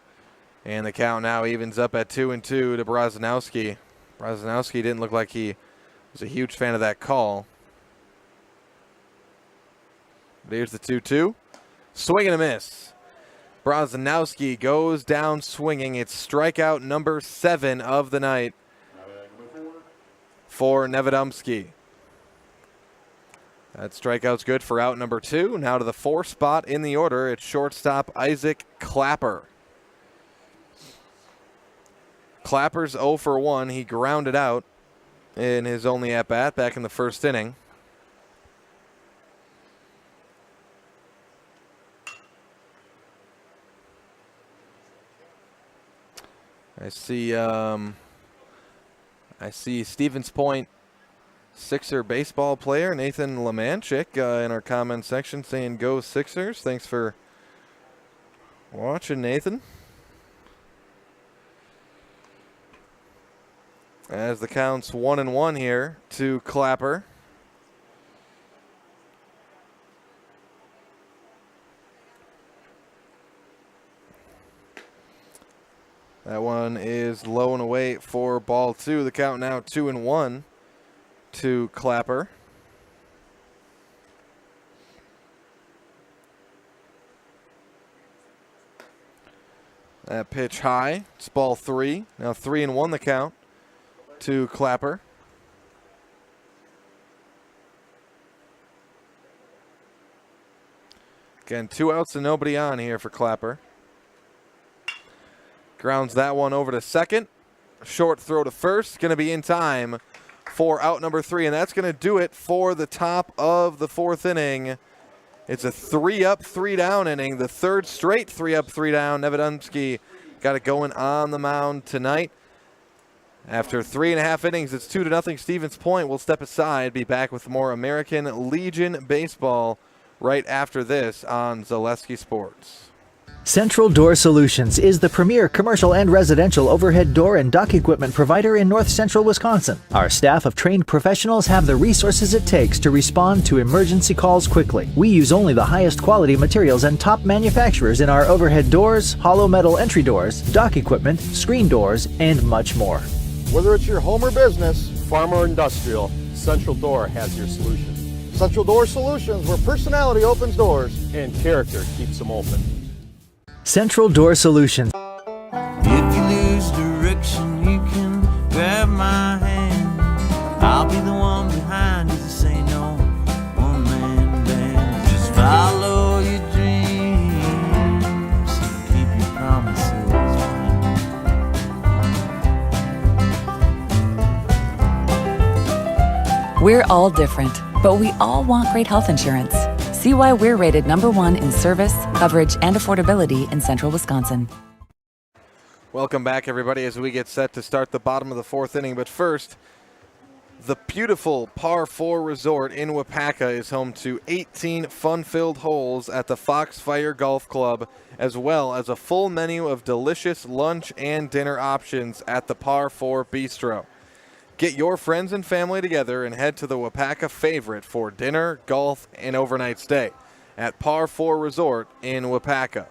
And the count now evens up at 2-2 to Brazanowski. Brazanowski didn't look like he was a huge fan of that call. But here's the 2-2. Swing and a miss. Brazanowski goes down swinging. It's strikeout number 7 of the night for Nevedumsky. That strikeout's good for out number 2. Now to the 4 spot in the order, it's shortstop Isaac Clapper. Clapper's 0 for 1. He grounded out in his only at-bat back in the first inning. I see Stevens Point Sixer baseball player Nathan Lemanchik in our comment section saying go Sixers. Thanks for watching, Nathan. As the count's 1-1 here to Clapper. That one is low and away for ball 2. The count now 2-1 to Clapper. That pitch high. It's ball 3. Now 3-1 the count to Clapper. Again, 2 outs and nobody on here for Clapper. Grounds that one over to second. Short throw to first. Going to be in time for out number 3, and that's going to do it for the top of the 4th inning. It's a 3-up, 3-down inning, the 3rd straight 3-up, 3-down. Nevedonsky got it going on the mound tonight. After 3.5 innings, it's 2-0 Stevens Point. We'll step aside, be back with more American Legion baseball right after this on Zaleski Sports. Central Door Solutions is the premier commercial and residential overhead door and dock equipment provider in north central Wisconsin. Our staff of trained professionals have the resources it takes to respond to emergency calls quickly. We use only the highest quality materials and top manufacturers in our overhead doors, hollow metal entry doors, dock equipment, screen doors, and much more. Whether it's your home or business, farm or industrial, Central Door has your solution. Central Door Solutions, where personality opens doors and character keeps them open. Central Door Solutions. If you lose direction, you can grab my hand. I'll be the one behind you to say no. One man band. Just follow your dreams and keep your promises. We're all different, but we all want great health insurance. See why we're rated #1 in service, coverage, and affordability in central Wisconsin. Welcome back, everybody, as we get set to start the bottom of the 4th inning. But first, the beautiful Par 4 Resort in Wapaka is home to 18 fun-filled holes at the Foxfire Golf Club, as well as a full menu of delicious lunch and dinner options at the Par 4 Bistro. Get your friends and family together and head to the Wapaka favorite for dinner, golf, and overnight stay at Par 4 Resort in Wapaka.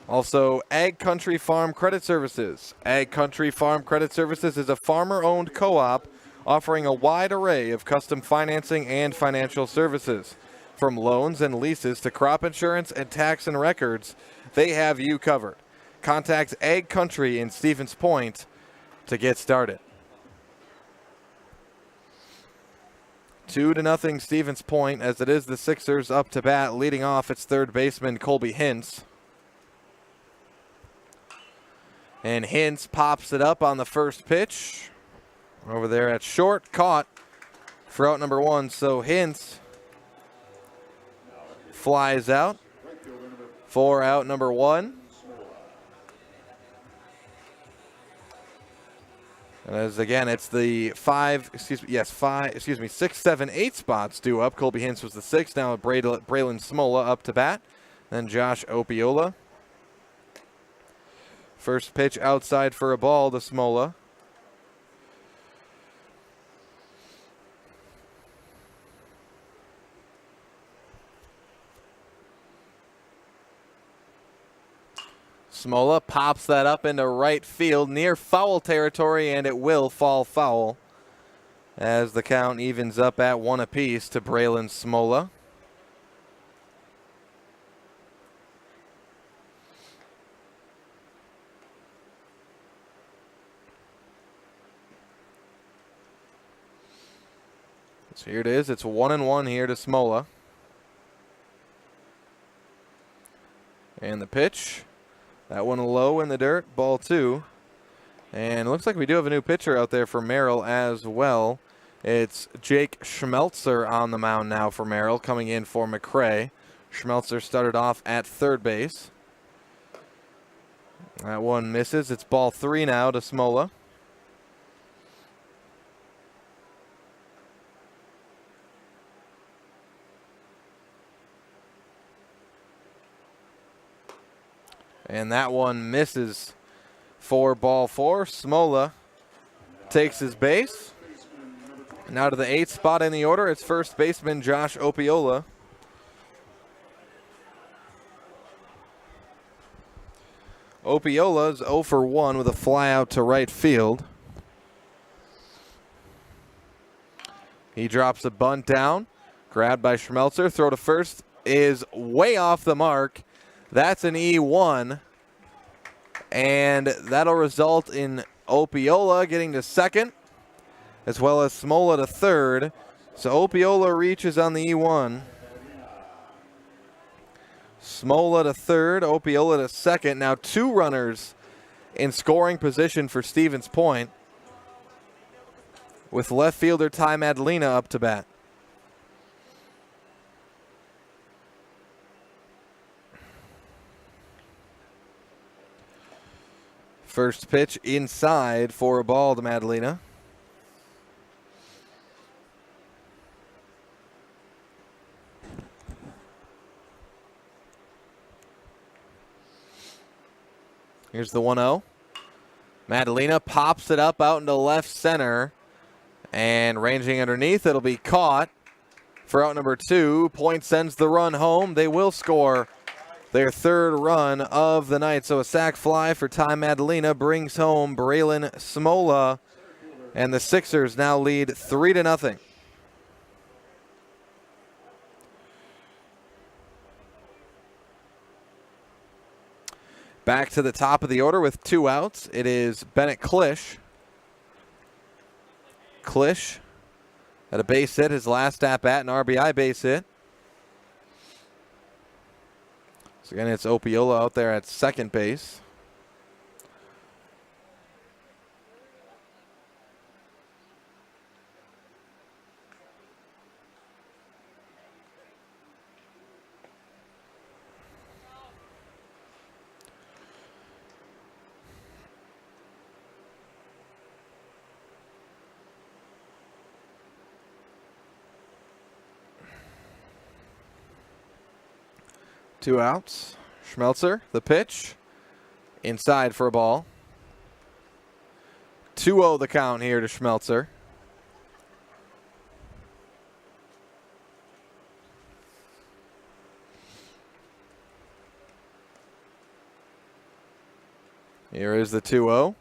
Also, Ag Country Farm Credit Services. Ag Country Farm Credit Services is a farmer-owned co-op offering a wide array of custom financing and financial services. From loans and leases to crop insurance and tax and records, they have you covered. Contact Ag Country in Stevens Point to get started. 2-0 Stevens Point, as it is the Sixers up to bat. Leading off, it's third baseman Colby Hintz. And Hintz pops it up on the first pitch. Over there at short, caught for out number 1. So Hintz flies out for out number 1. As again, it's the 6, 7, 8 spots due up. Colby Hintz was the 6th. Now Braylon Smola up to bat. Then Josh Opiola. First pitch outside for a ball to Smola. Smola pops that up into right field near foul territory, and it will fall foul as the count evens up at 1 apiece to Braylon Smola. So here it is. It's 1-1 here to Smola. And the pitch. That one low in the dirt, ball 2. And it looks like we do have a new pitcher out there for Merrill as well. It's Jake Schmelzer on the mound now for Merrill, coming in for McCray. Schmelzer started off at third base. That one misses. It's ball 3 now to Smola. And that one misses for ball 4. Smola takes his base. Now to the 8th spot in the order, it's first baseman Josh Opiola. Opiola's 0 for 1 with a fly out to right field. He drops a bunt down, grabbed by Schmelzer. Throw to first is way off the mark. That's an E1, and that'll result in Opiola getting to second, as well as Smola to third. So Opiola reaches on the E1. Smola to third, Opiola to second. Now 2 runners in scoring position for Stevens Point, with left fielder Ty Madalena up to bat. First pitch inside for a ball to Madalena. Here's the 1-0. Madalena pops it up out into left center. And ranging underneath, it'll be caught for out number 2. Point sends the run home. They will score their 3rd run of the night. So a sac fly for Ty Madalena brings home Braylon Smola. And the Sixers now lead 3-0. Back to the top of the order with 2 outs. It is Bennett Klisch. Klisch had a base hit, his last at-bat, an RBI base hit. So again, it's Opiola out there at second base. Two outs. Schmelzer, the pitch. Inside for a ball. 2-0 the count here to Schmelzer. Here is the 2-0.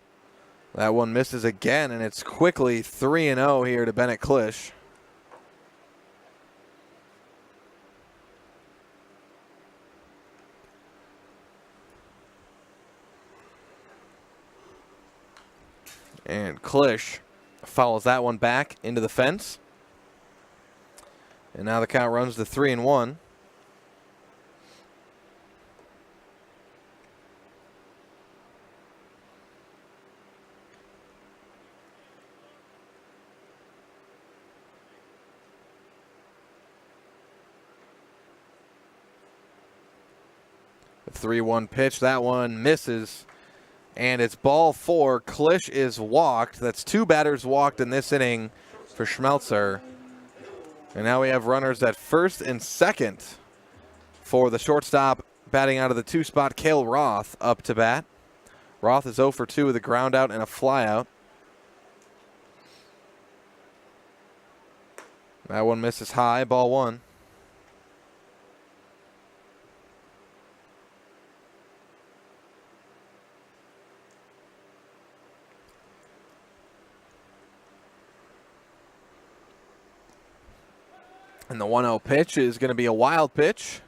That one misses again, and it's quickly 3-0 here to Bennett Klisch. And Klisch fouls that one back into the fence. And now the count runs to 3-1. The 3-1 pitch, that one misses. And it's ball 4. Klisch is walked. That's 2 batters walked in this inning for Schmelzer. And now we have runners at first and second for the shortstop batting out of the 2 spot, Cale Roth, up to bat. Roth is 0 for 2 with a ground out and a fly out. That one misses high, ball 1. And the 1-0 pitch is going to be a wild pitch.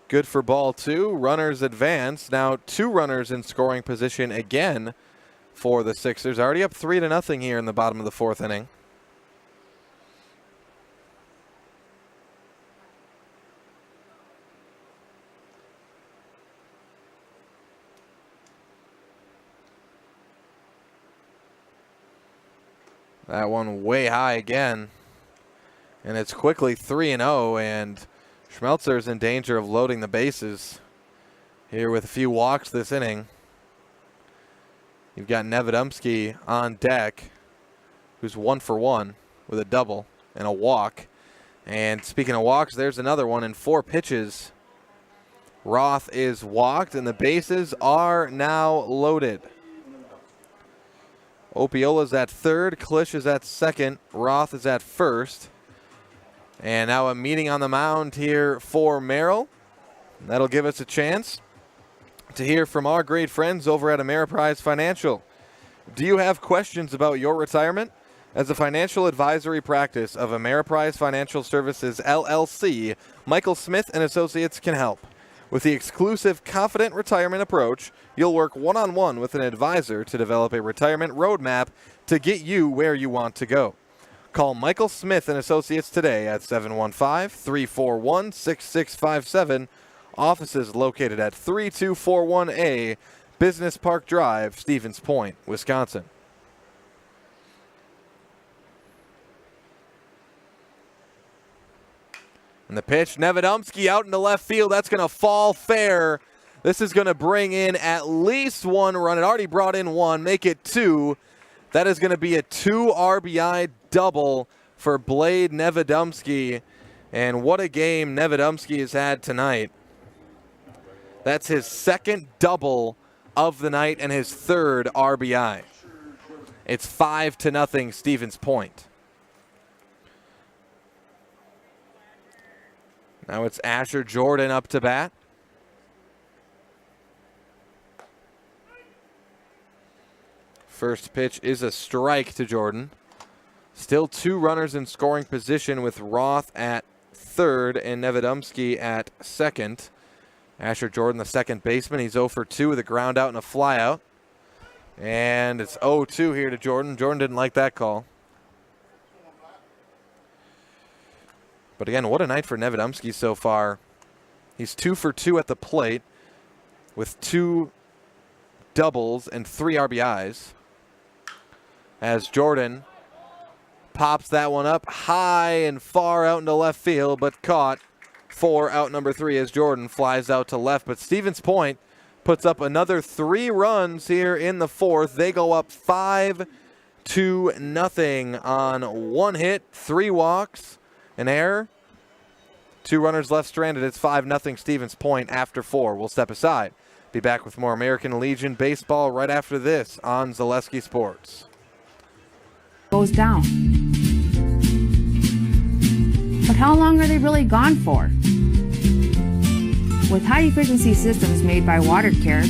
Good for ball 2. Runners advance. Now 2 runners in scoring position again for the Sixers. Already up 3-0 here in the bottom of the 4th inning. That one way high again. And it's quickly 3-0, and Schmelzer's in danger of loading the bases here with a few walks this inning. You've got Nevedomski on deck, who's 1 for 1 with a double and a walk. And speaking of walks, there's another one in 4 pitches. Roth is walked, and the bases are now loaded. Opiola's at third, Klisch is at second, Roth is at first. And now a meeting on the mound here for Merrill. That'll give us a chance to hear from our great friends over at Ameriprise Financial. Do you have questions about your retirement? As a financial advisory practice of Ameriprise Financial Services, LLC, Michael Smith and Associates can help. With the exclusive Confident Retirement approach, you'll work one-on-one with an advisor to develop a retirement roadmap to get you where you want to go. Call Michael Smith and Associates today at 715-341-6657. Offices located at 3241A Business Park Drive, Stevens Point, Wisconsin. And the pitch, Nevedomski out into left field. That's going to fall fair. This is going to bring in at least 1 run. It already brought in 1, make it 2. That is going to be a 2 RBI double for Blade Nevedomski. And what a game Nevedomski has had tonight. That's his 2nd double of the night and his 3rd RBI. It's 5-0 Stevens Point. Now it's Asher Jordan up to bat. First pitch is a strike to Jordan. Still 2 runners in scoring position with Roth at third and Nevedomski at second. Asher Jordan, the second baseman. He's 0 for 2 with a ground out and a fly out. And it's 0-2 here to Jordan. Jordan didn't like that call. But again, what a night for Nevedomski so far. He's 2 for 2 at the plate with 2 doubles and 3 RBIs. As Jordan pops that one up high and far out into left field, but caught for out number 3 as Jordan flies out to left. But Stevens Point puts up another 3 runs here in the 4th. They go up 5-0 on 1 hit, 3 walks. An error. 2 runners left stranded. It's 5-0 Stevens Point after 4. We'll step aside. Be back with more American Legion baseball right after this on Zaleski Sports. Goes down. But how long are they really gone for? With high-efficiency systems made by WaterCare,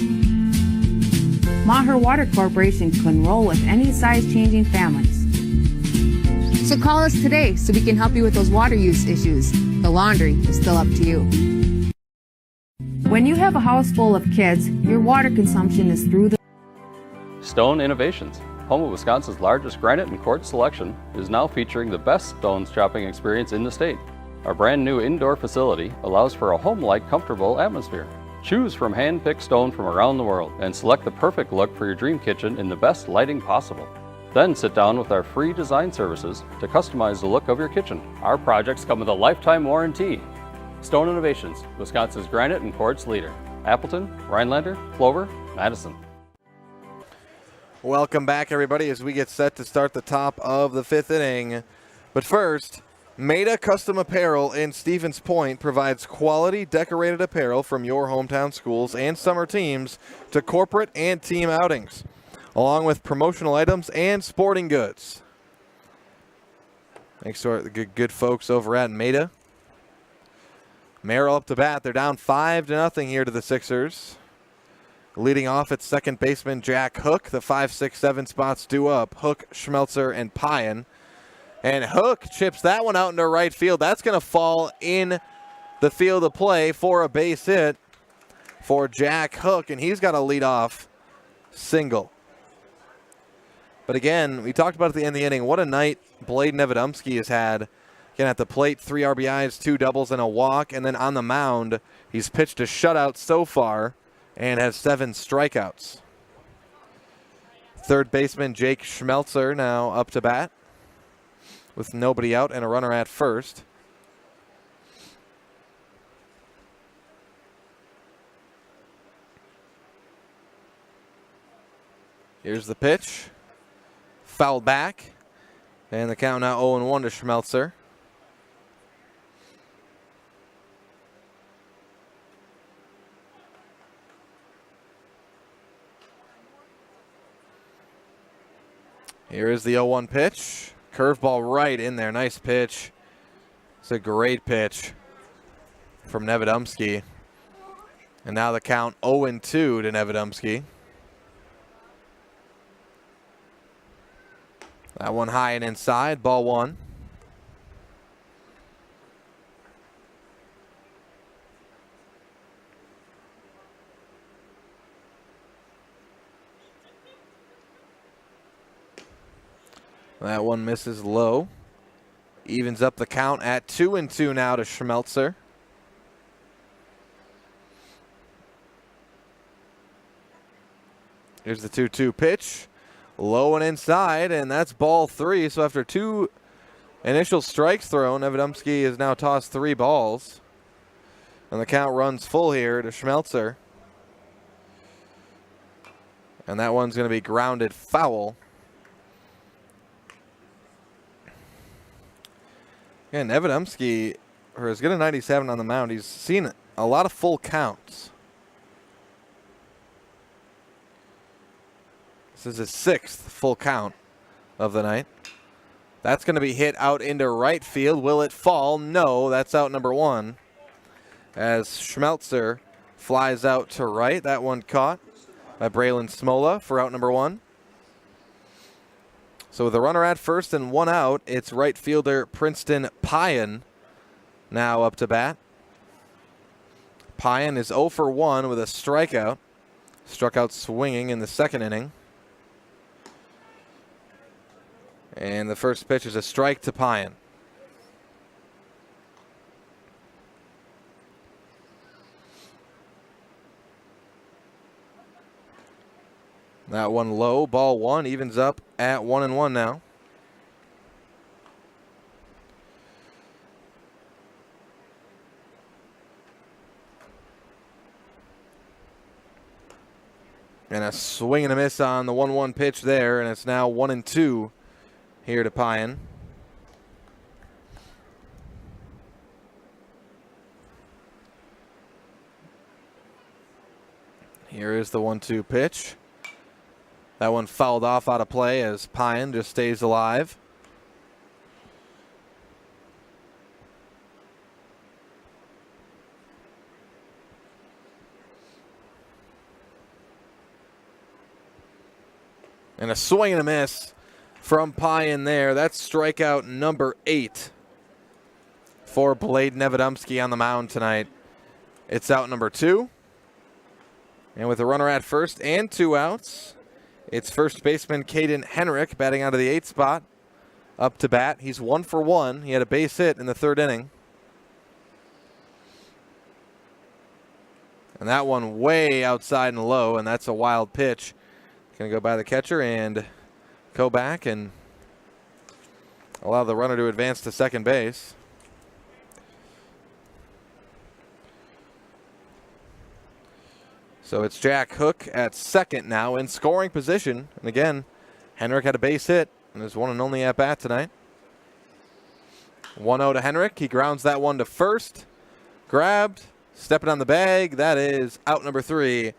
Maher Water Corporation can roll with any size-changing families. So call us today so we can help you with those water use issues. The laundry is still up to you. When you have a house full of kids, your water consumption is through the... Stone Innovations, home of Wisconsin's largest granite and quartz selection, is now featuring the best stones shopping experience in the state. Our brand new indoor facility allows for a home-like, comfortable atmosphere. Choose from hand-picked stone from around the world and select the perfect look for your dream kitchen in the best lighting possible. Then sit down with our free design services to customize the look of your kitchen. Our projects come with a lifetime warranty. Stone Innovations, Wisconsin's granite and quartz leader. Appleton, Rhinelander, Clover, Madison. Welcome back, everybody, as we get set to start the top of the 5th inning. But first, Maida Custom Apparel in Stevens Point provides quality decorated apparel from your hometown schools and summer teams to corporate and team outings, along with promotional items and sporting goods. Thanks to the good folks over at Maida. Merrill up to bat. They're down 5-0 here to the Sixers. Leading off at second baseman Jack Hook. The 5, 6, 7 spots due up. Hook, Schmelzer, and Pyan. And Hook chips that one out into right field. That's going to fall in the field of play for a base hit for Jack Hook. And he's got a leadoff single. But again, we talked about at the end of the inning, what a night Blade Nevedomski has had. Again, at the plate, 3 RBIs, 2 doubles, and a walk. And then on the mound, he's pitched a shutout so far and has 7 strikeouts. Third baseman Jake Schmelzer now up to bat with nobody out and a runner at first. Here's the pitch. Fouled back. And the count now 0-1 to Schmelzer. Here is the 0-1 pitch. Curveball right in there. Nice pitch. It's a great pitch from Nevedomski. And now the count 0-2 to Nevedomski. That one high and inside. Ball one. That one misses low. Evens up the count at 2-2 now to Schmelzer. Here's the 2-2 pitch. Low and inside, and that's ball three. So after two initial strikes thrown, Nevedomski has now tossed 3 balls. And the count runs full here to Schmelzer. And that one's going to be grounded foul. Again, Nevedomski, for as good a 97 on the mound, he's seen a lot of full counts. This is his 6th full count of the night. That's going to be hit out into right field. Will it fall? No, that's out number 1. As Schmelzer flies out to right. That one caught by Braylon Smola for out number 1. So with a runner at first and 1 out, it's right fielder Princeton Pyan now up to bat. Pyan is 0 for 1 with a strikeout. Struck out swinging in the 2nd inning. And the first pitch is a strike to Pyan. That one low, ball 1, evens up at 1-1 now. And a swing and a miss on the 1-1 pitch there, and it's now 1-2 here to Pyan. Here is the 1-2 pitch. That one fouled off out of play as Pyan just stays alive. And a swing and a miss from Pyan there. That's strikeout number 8 for Blade Nevedomski on the mound tonight. It's out number 2. And with a runner at first and 2 outs, it's first baseman Caden Henrik batting out of the 8th spot up to bat. He's 1 for 1. He had a base hit in the 3rd inning. And that one way outside and low, and that's a wild pitch. Going to go by the catcher and go back and allow the runner to advance to second base. So it's Jack Hook at second now in scoring position. And again, Henrik had a base hit and his one and only at bat tonight. 1-0 to Henrik. He grounds that one to first. Grabbed, stepping on the bag. That is out number 3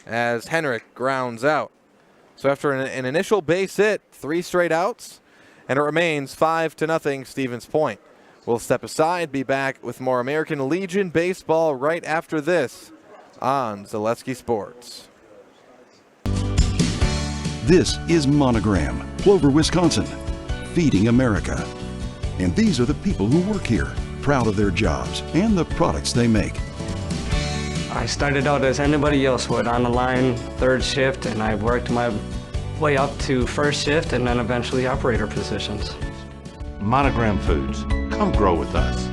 as Henrik grounds out. So after an initial base hit, 3 straight outs, and it remains 5-0 Stevens Point. We'll step aside, be back with more American Legion baseball right after this on Zaleski Sports. This is Monogram, Plover, Wisconsin, feeding America. And these are the people who work here, proud of their jobs and the products they make. I started out as anybody else would, on the line, 3rd shift, and I worked my way up to 1st shift and then eventually operator positions. Monogram Foods, come grow with us.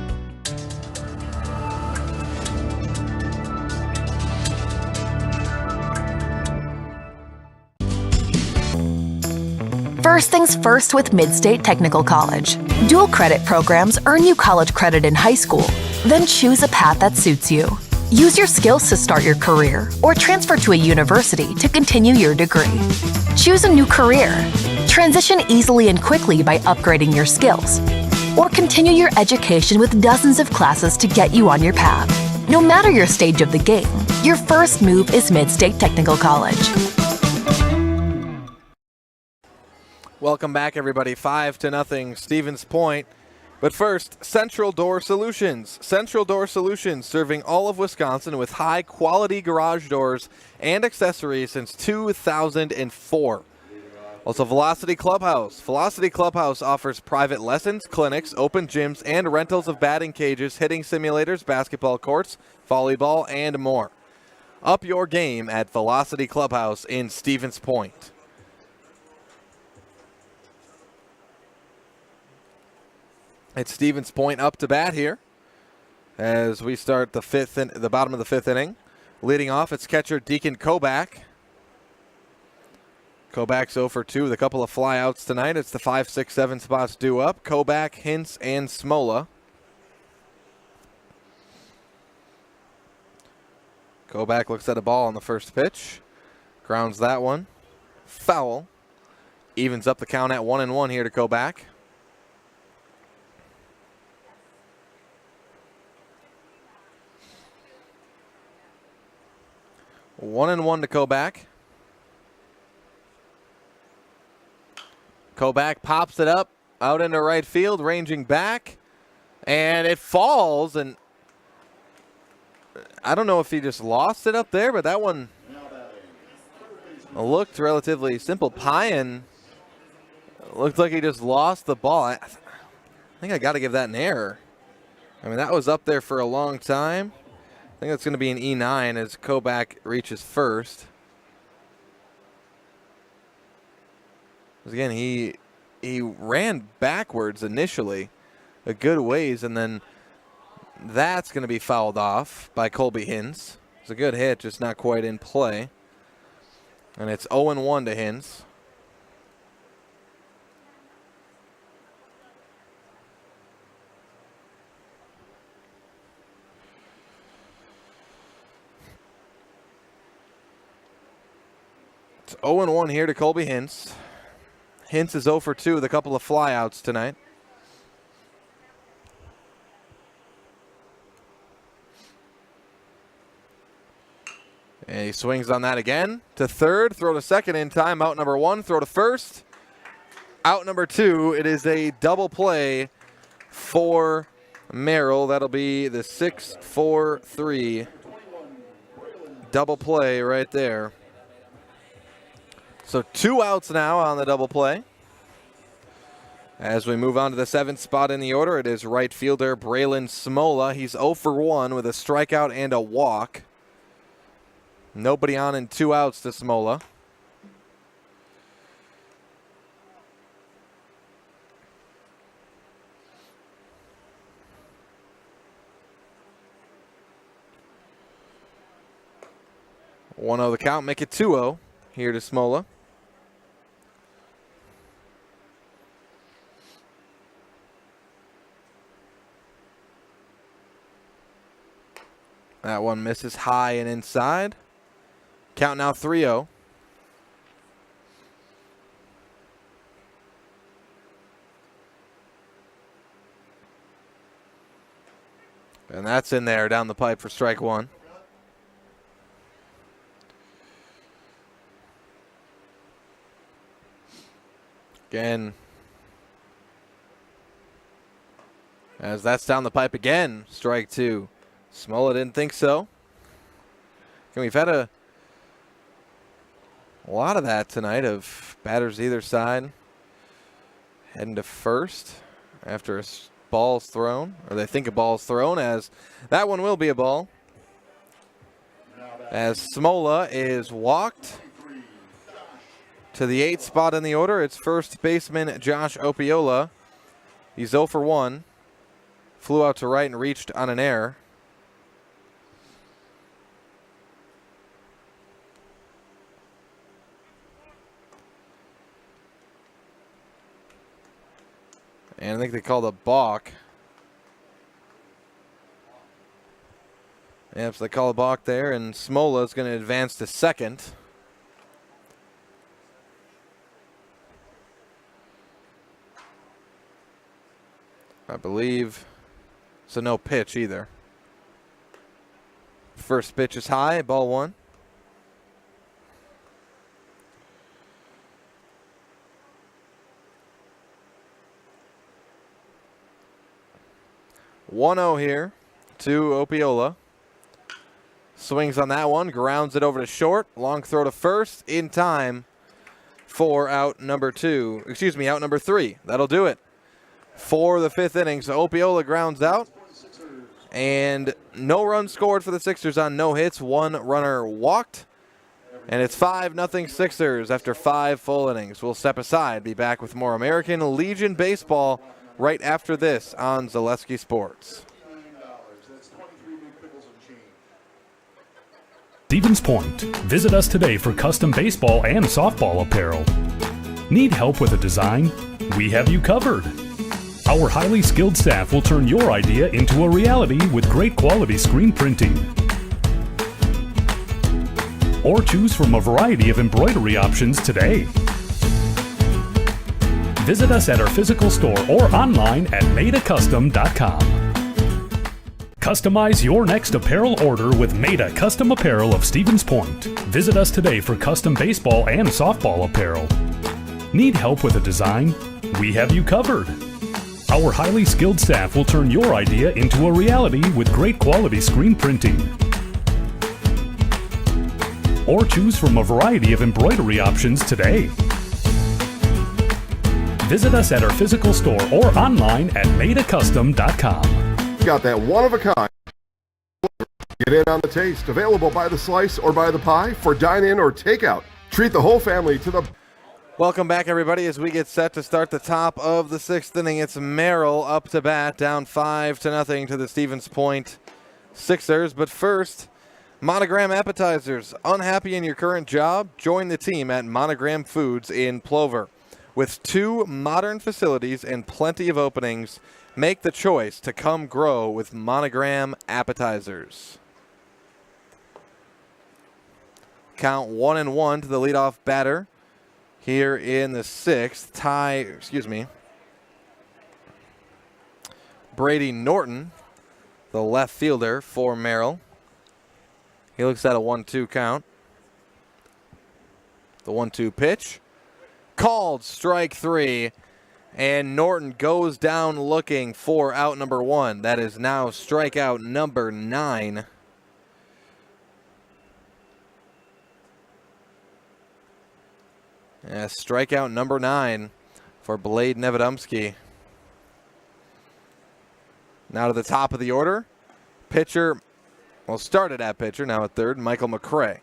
First things first with Mid-State Technical College. Dual credit programs earn you college credit in high school, then choose a path that suits you. Use your skills to start your career or transfer to a university to continue your degree. Choose a new career. Transition easily and quickly by upgrading your skills. Or continue your education with dozens of classes to get you on your path. No matter your stage of the game, your first move is Mid-State Technical College. Welcome back, everybody. 5-0, Stevens Point. But first, Central Door Solutions. Central Door Solutions, serving all of Wisconsin with high-quality garage doors and accessories since 2004. Also, Velocity Clubhouse. Velocity Clubhouse offers private lessons, clinics, open gyms, and rentals of batting cages, hitting simulators, basketball courts, volleyball, and more. Up your game at Velocity Clubhouse in Stevens Point. It's Stevens Point up to bat here as we start the bottom of the fifth inning. Leading off, it's catcher Deacon Kobach. Kobach's 0 for 2 with a couple of flyouts tonight. It's the 5, 6, 7 spots due up. Kobach, Hintz, and Smola. Kobach looks at a ball on the first pitch. Grounds that one. Foul. Evens up the count at 1-1 here to Kobach. One and one to Kobach. Kobach pops it up out into right field, ranging back, and it falls. And I don't know if he just lost it up there, but that one looked relatively simple. Pyan looked like he just lost the ball. I think I got to give that an error. I mean, that was up there for a long time. I think that's going to be an E9 as Kobach reaches first. Again, he ran backwards initially a good ways, and then that's going to be fouled off by Colby Hintz. It's a good hit, just not quite in play. And it's 0-1 to Hintz. It's 0-1 here to Colby Hintz. Hintz is 0 for 2 with a couple of flyouts tonight. And he swings on that again to third, throw to second in time, out number 1, throw to first. Out number 2, it is a double play for Merrill. That'll be the 6-4-3 double play right there. So 2 outs now on the double play. As we move on to the 7th spot in the order, it is right fielder Braylon Smola. He's 0 for 1 with a strikeout and a walk. Nobody on and 2 outs to Smola. One 0 the count, make it 2-0 here to Smola. That one misses high and inside. Count now 3-0. And that's in there down the pipe for strike 1. Again, as that's down the pipe again, strike 2. Smola didn't think so. And we've had a lot of that tonight of batters either side heading to first after a ball's thrown, or they think a ball's thrown, as that one will be a ball. As Smola is walked to the 8th spot in the order, it's first baseman Josh Opiola. He's 0 for 1. Flew out to right and reached on an error. And I think they called a balk Yep, so they call a balk there, and Smola is going to advance to second. I believe. So no pitch either. First pitch is high, ball one. One-0 here to Opiola. Swings on that one, grounds it over to short. Long throw to first in time for out number three. That'll do it for the fifth inning. So Opiola grounds out. And no runs scored for the Sixers on no hits. One runner walked. And it's 5-0 Sixers after 5 full innings. We'll step aside, be back with more American Legion baseball right after this on Zaleski Sports. Stevens Point. Visit us today for custom baseball and softball apparel. Need help with a design? We have you covered. Our highly skilled staff will turn your idea into a reality with great quality screen printing. Or choose from a variety of embroidery options today. Visit us at our physical store or online at madeacustom.com. Customize your next apparel order with Maida Custom Apparel of Stevens Point. Visit us today for custom baseball and softball apparel. Need help with a design? We have you covered. Our highly skilled staff will turn your idea into a reality with great quality screen printing. Or choose from a variety of embroidery options today. Visit us at our physical store or online at madeacustom.com. Got that one-of-a-kind. Get in on the taste. Available by the slice or by the pie for dine-in or takeout. Treat the whole family to the... Welcome back, everybody, as we get set to start the top of the sixth inning. It's Merrill up to bat, down 5-0 to the Stevens Point Sixers. But first, Monogram Appetizers. Unhappy in your current job? Join the team at Monogram Foods in Plover. With 2 modern facilities and plenty of openings, make the choice to come grow with Monogram Appetizers. Count 1-1 to the leadoff batter. Here in the sixth, Brady Norton, the left fielder for Merrill. He looks at a 1-2 count. The 1-2 pitch. Called strike 3. And Norton goes down looking for out number 1. That is now strikeout number 9. Yeah, strikeout number 9 for Blade Nevedomski. Now to the top of the order. Pitcher, well, started at pitcher, now at third, Michael McCray.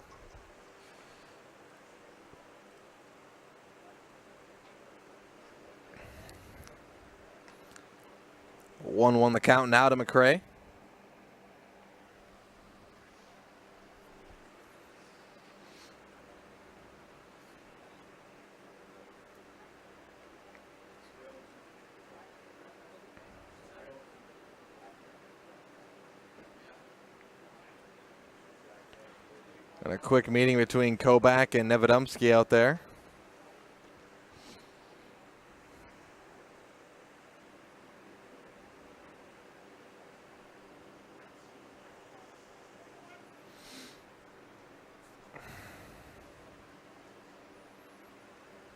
One the count now to McCray. And a quick meeting between Kobach and Nevedomski out there.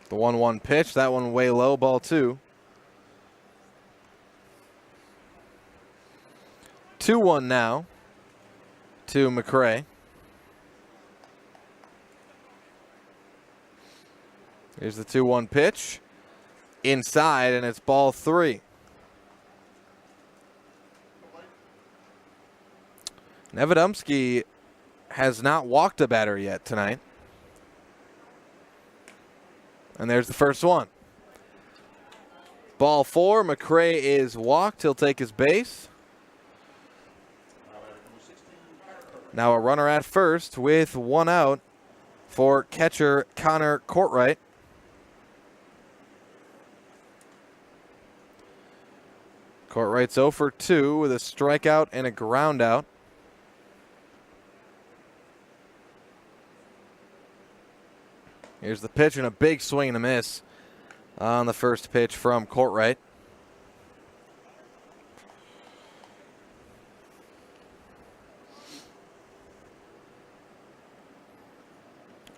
The 1-1 pitch, that one way low, ball 2. 2-1 now to McCray. Here's the 2-1 pitch. Inside, and it's ball 3. Nevedomski has not walked a batter yet tonight. And there's the first one. Ball 4, McCray is walked. He'll take his base. Now a runner at first with 1 out for catcher Connor Courtwright. Courtwright's 0 for 2 with a strikeout and a ground out. Here's the pitch and a big swing and a miss on the first pitch from Courtwright.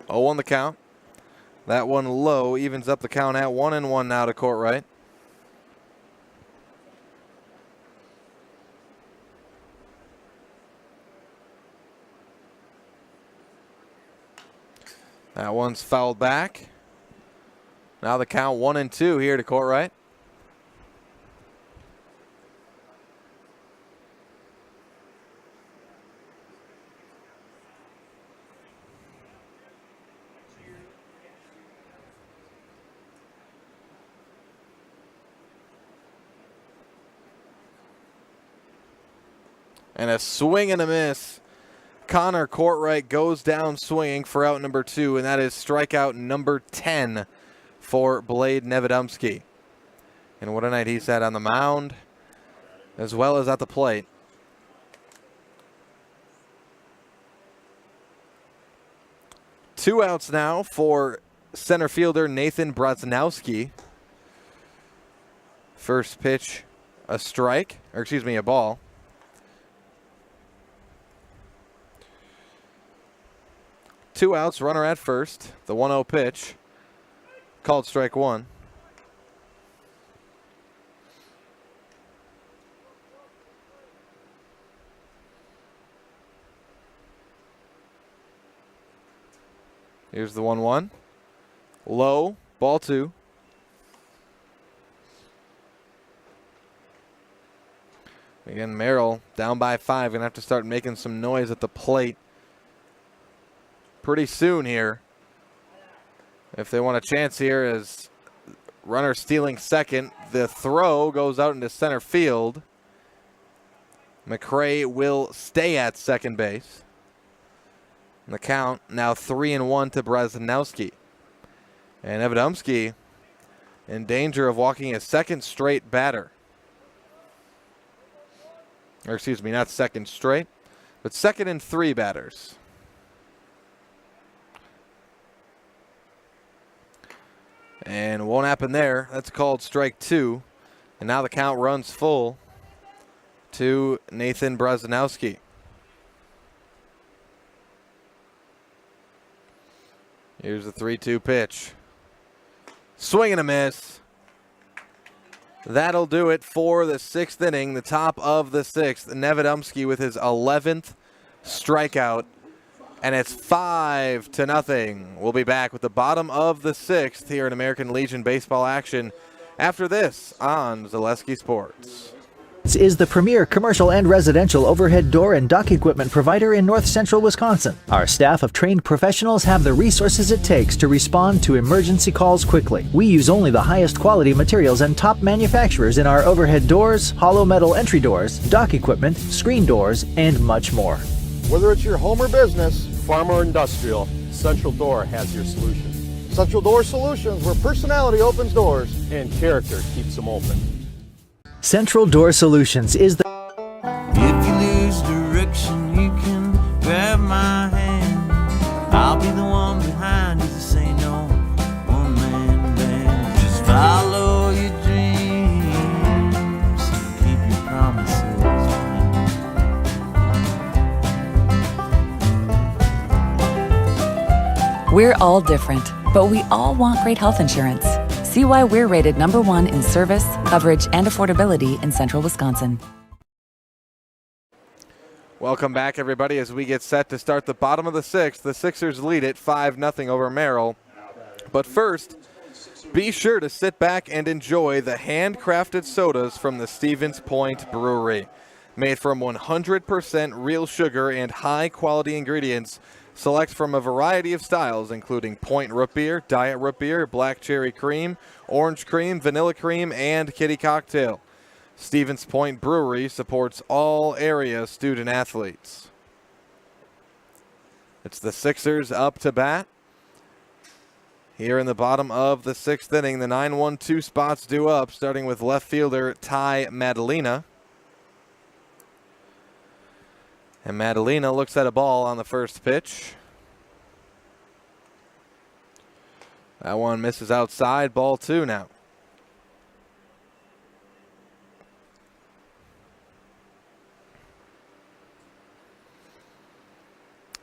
Oh, on the count. That one low evens up the count at 1-1 now to Courtwright. That one's fouled back. Now the count 1-2 here to Courtwright. And a swing and a miss. Connor Courtwright goes down swinging for out number 2, and that is strikeout number 10 for Blade Nevedomski. And what a night he's had on the mound as well as at the plate. Two outs now for center fielder Nathan Braznowski. First pitch, a ball. Two outs, runner at first. The 1-0 pitch, called strike one. Here's the 1-1. Low, ball 2. Again, Merrill down by 5. Gonna have to start making some noise at the plate pretty soon here if they want a chance here. As runner stealing second, the throw goes out into center field. McCray will stay at second base. And the count now 3-1 to Braznowski. And Nevedomski in danger of walking a second straight batter. Or excuse me, not second straight, but second and 3 batters. And won't happen there. That's called strike 2. And now the count runs full to Nathan Braznowski. Here's the 3-2 pitch. Swing and a miss. That'll do it for the 6th inning, the top of the 6th. Nevedomski with his 11th strikeout. And it's 5-0. We'll be back with the bottom of the 6th here in American Legion baseball action after this on Zaleski Sports. This is the premier commercial and residential overhead door and dock equipment provider in north central Wisconsin. Our staff of trained professionals have the resources it takes to respond to emergency calls quickly. We use only the highest quality materials and top manufacturers in our overhead doors, hollow metal entry doors, dock equipment, screen doors, and much more. Whether it's your home or business, farm or industrial, Central Door has your solution. Central Door Solutions, where personality opens doors and character keeps them open. Central Door Solutions is the... If you lose direction, you can grab my hand. I'll be the one behind you to say no. One man band. Just follow your dreams and keep your promises. We're all different, but we all want great health insurance. See why we're rated #1 in service, coverage, and affordability in central Wisconsin. Welcome back, everybody, as we get set to start the bottom of the 6th. The Sixers lead it 5-0 over Merrill. But first, be sure to sit back and enjoy the handcrafted sodas from the Stevens Point Brewery. Made from 100% real sugar and high-quality ingredients, select from a variety of styles, including Point Root Beer, Diet Root Beer, Black Cherry Cream, Orange Cream, Vanilla Cream, and Kitty Cocktail. Stevens Point Brewery supports all area student-athletes. It's the Sixers up to bat. Here in the bottom of the 6th inning, the 9-1-2 spots due up, starting with left fielder Ty Madalena. And Madalena looks at a ball on the first pitch. That one misses outside, ball 2 now.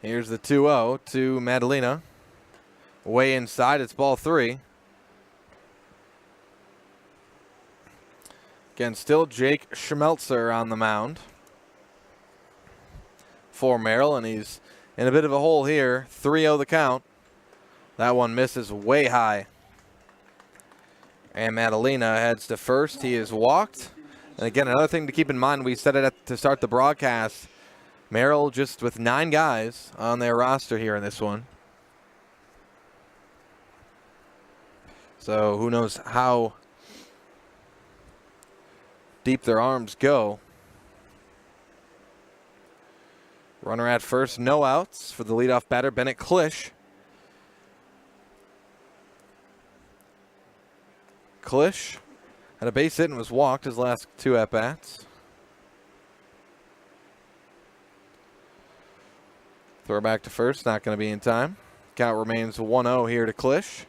Here's the 2-0 to Madalena. Way inside, it's ball 3. Again, still Jake Schmelzer on the mound for Merrill, and he's in a bit of a hole here. 3-0 the count. That one misses way high. And Madalena heads to first. He is walked. And again, another thing to keep in mind, we said it to start the broadcast, Merrill just with 9 guys on their roster here in this one. So who knows how deep their arms go. Runner at first, no outs for the leadoff batter, Bennett Klisch. Klisch had a base hit and was walked his last 2 at-bats. Throw back to first, not going to be in time. Count remains 1-0 here to Klisch.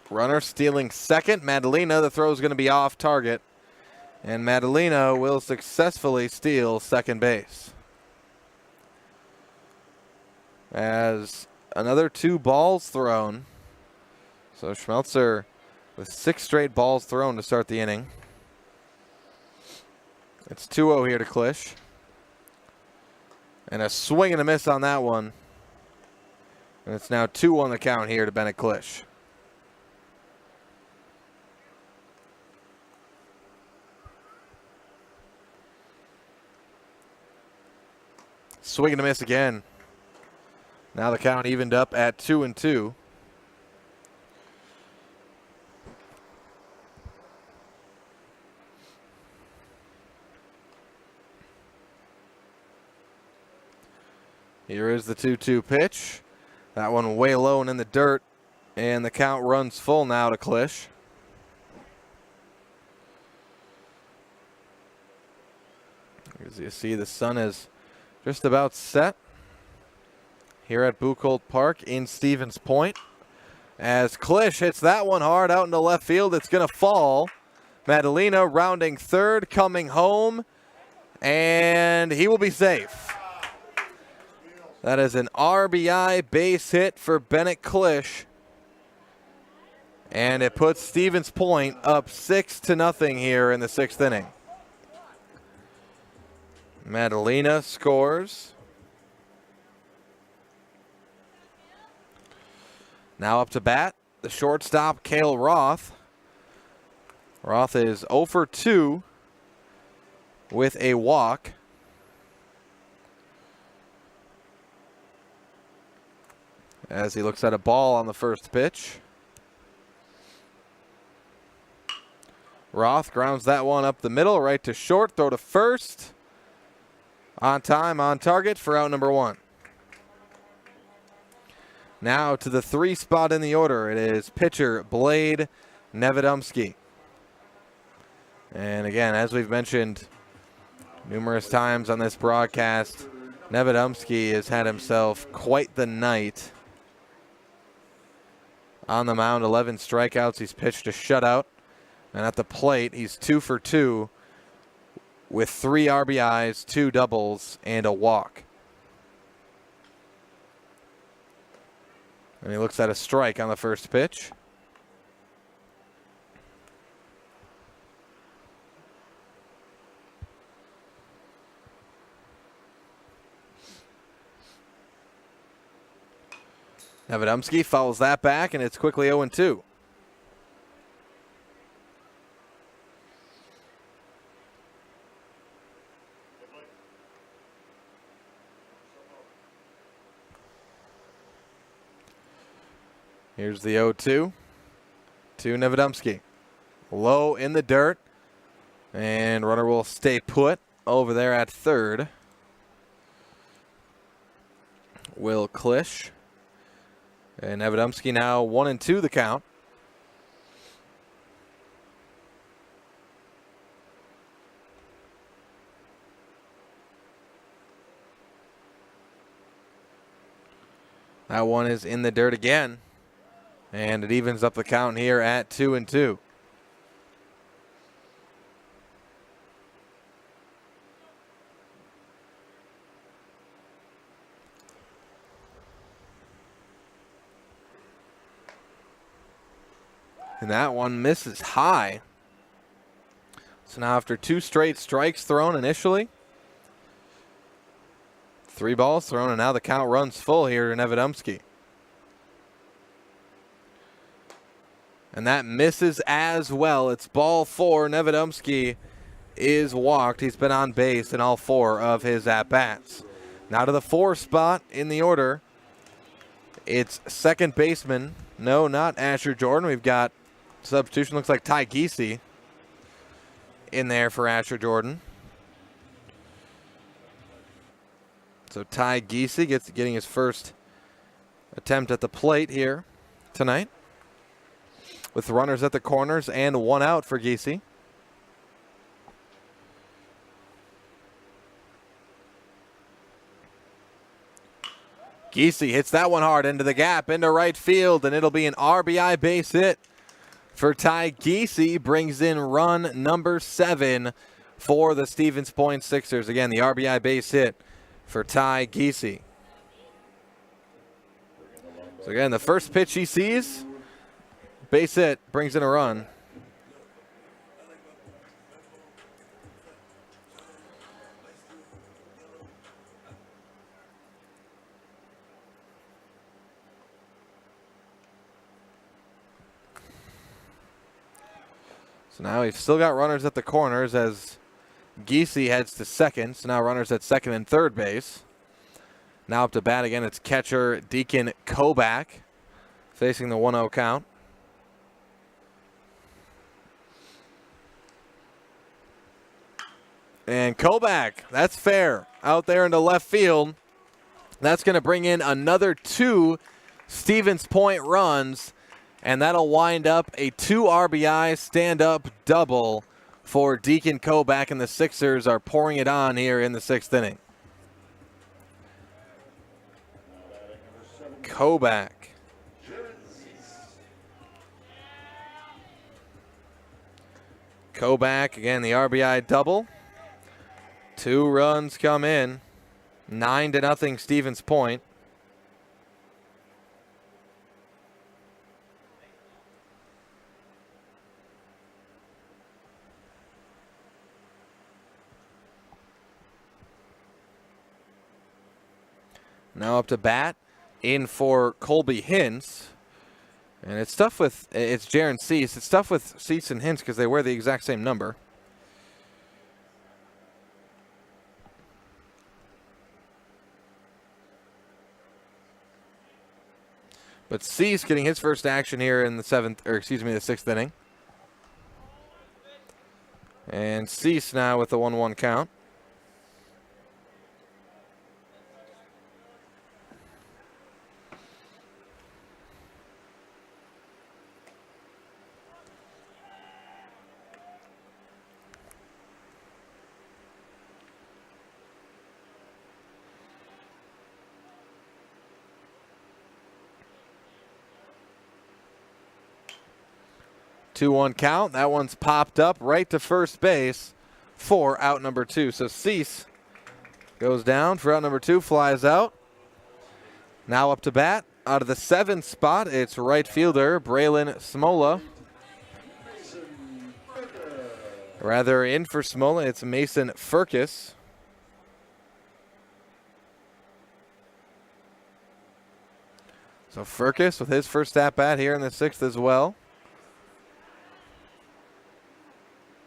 Runner stealing second. Madalena, the throw is going to be off target. And Madalena will successfully steal second base. As another 2 balls thrown. So Schmelzer with 6 straight balls thrown to start the inning. It's 2-0 here to Klisch. And a swing and a miss on that one. And it's now 2 on the count here to Bennett Klisch. Swing and a miss again. Now the count evened up at 2-2. Here is the 2-2 pitch. That one way low and in the dirt. And the count runs full now to Klisch. As you see, the sun is just about set here at Buchholz Park in Stevens Point. As Klisch hits that one hard out into left field, it's going to fall. Madalena rounding third, coming home, and he will be safe. That is an RBI base hit for Bennett Klisch. And it puts Stevens Point up 6-0 here in the 6th inning. Madalena scores. Now up to bat, the shortstop, Cale Roth. Roth is 0 for 2 with a walk. As he looks at a ball on the first pitch. Roth grounds that one up the middle, right to short, throw to first. On time, on target for out number 1. Now to the 3 spot in the order. It is pitcher Blade Nevedomski. And again, as we've mentioned numerous times on this broadcast, Nevedomski has had himself quite the night on the mound. 11 strikeouts. He's pitched a shutout. And at the plate, he's 2 for 2. With 3 RBIs, 2 doubles, and a walk. And he looks at a strike on the first pitch. Nevedomski fouls that back, and it's quickly 0-2. Here's the 0-2 to Nevedomski. Low in the dirt. And runner will stay put over there at third. Will Klisch. And Nevedomski now 1-2 the count. That one is in the dirt again. And it evens up the count here at 2-2. And that one misses high. So now after 2 straight strikes thrown initially, 3 balls thrown, and now the count runs full here to Nevedomski. And that misses as well. It's ball 4. Nevedomski is walked. He's been on base in all 4 of his at-bats. Now to the 4 spot in the order. It's second baseman. No, not Asher Jordan. We've got substitution. Looks like Ty Giese in there for Asher Jordan. So Ty Giese getting his first attempt at the plate here tonight, with runners at the corners and 1 out for Giese. Giese hits that one hard into the gap, into right field, and it'll be an RBI base hit for Ty Giese. Brings in run number 7 for the Stevens Point Sixers. Again, the RBI base hit for Ty Giese. So again, the first pitch he sees, base hit, brings in a run. So now we've still got runners at the corners as Giese heads to second. So now runners at second and third base. Now up to bat again, it's catcher Deacon Kobach facing the 1-0 count. And Kobach, that's fair, out there into left field. That's going to bring in another 2 Stevens Point runs, and that'll wind up a 2 RBI stand-up double for Deacon Kobach, and the Sixers are pouring it on here in the 6th inning. Kobach. Kobach, again, the RBI double. 2 runs come in. 9-0 Stevens Point. Now up to bat, in for Colby Hintz. And it's tough with, it's Jaron Cease. It's tough with Cease and Hintz because they wear the exact same number. But Cease getting his first action here in the 6th inning. And Cease now with the 1-1 count. Two-one count. That one's popped up right to first base for out number 2. So Cease goes down for out number 2, flies out. Now up to bat. Out of the 7th spot, it's right fielder Braylon Smola. Rather, in for Smola, it's Mason Furcus. So Furcus with his first at-bat here in the 6th as well.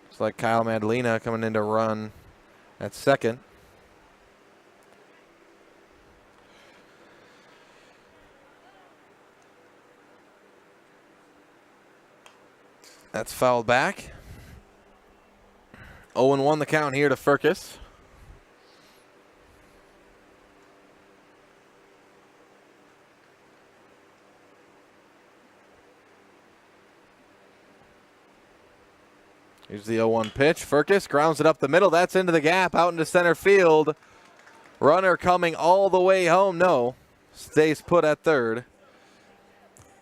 It's like Kyle Madalena coming in to run at second. That's fouled back. 0-1 the count here to Furcus. Here's the 0-1 pitch. Furcus grounds it up the middle. That's into the gap, out into center field. Runner coming all the way home. No. stays put at third.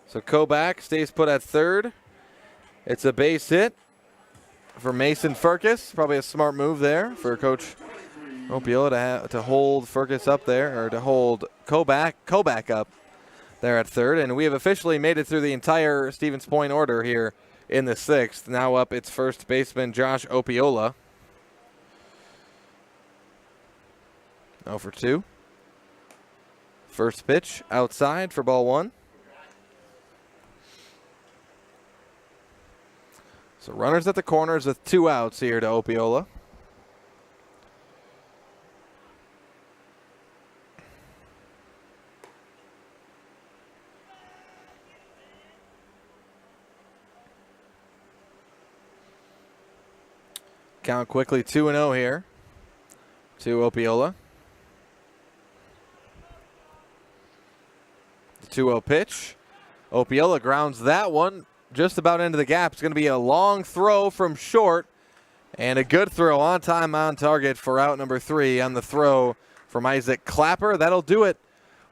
So Kobach stays put at third. It's a base hit for Mason Firkus. Probably a smart move there for Coach Opiola to hold Firkus up there, or to hold Kobach up there at third. And we have officially made it through the entire Stevens Point order here in the sixth. Now up it's first baseman Josh Opiola. 0 for 2. First pitch outside for ball 1. So runners at the corners with 2 outs here to Opiola. Count quickly 2-0 here to Opiola. The 2-0 pitch. Opiola grounds that one just about into the gap. It's going to be a long throw from short, and a good throw on time, on target for out number 3 on the throw from Isaac Clapper. That'll do it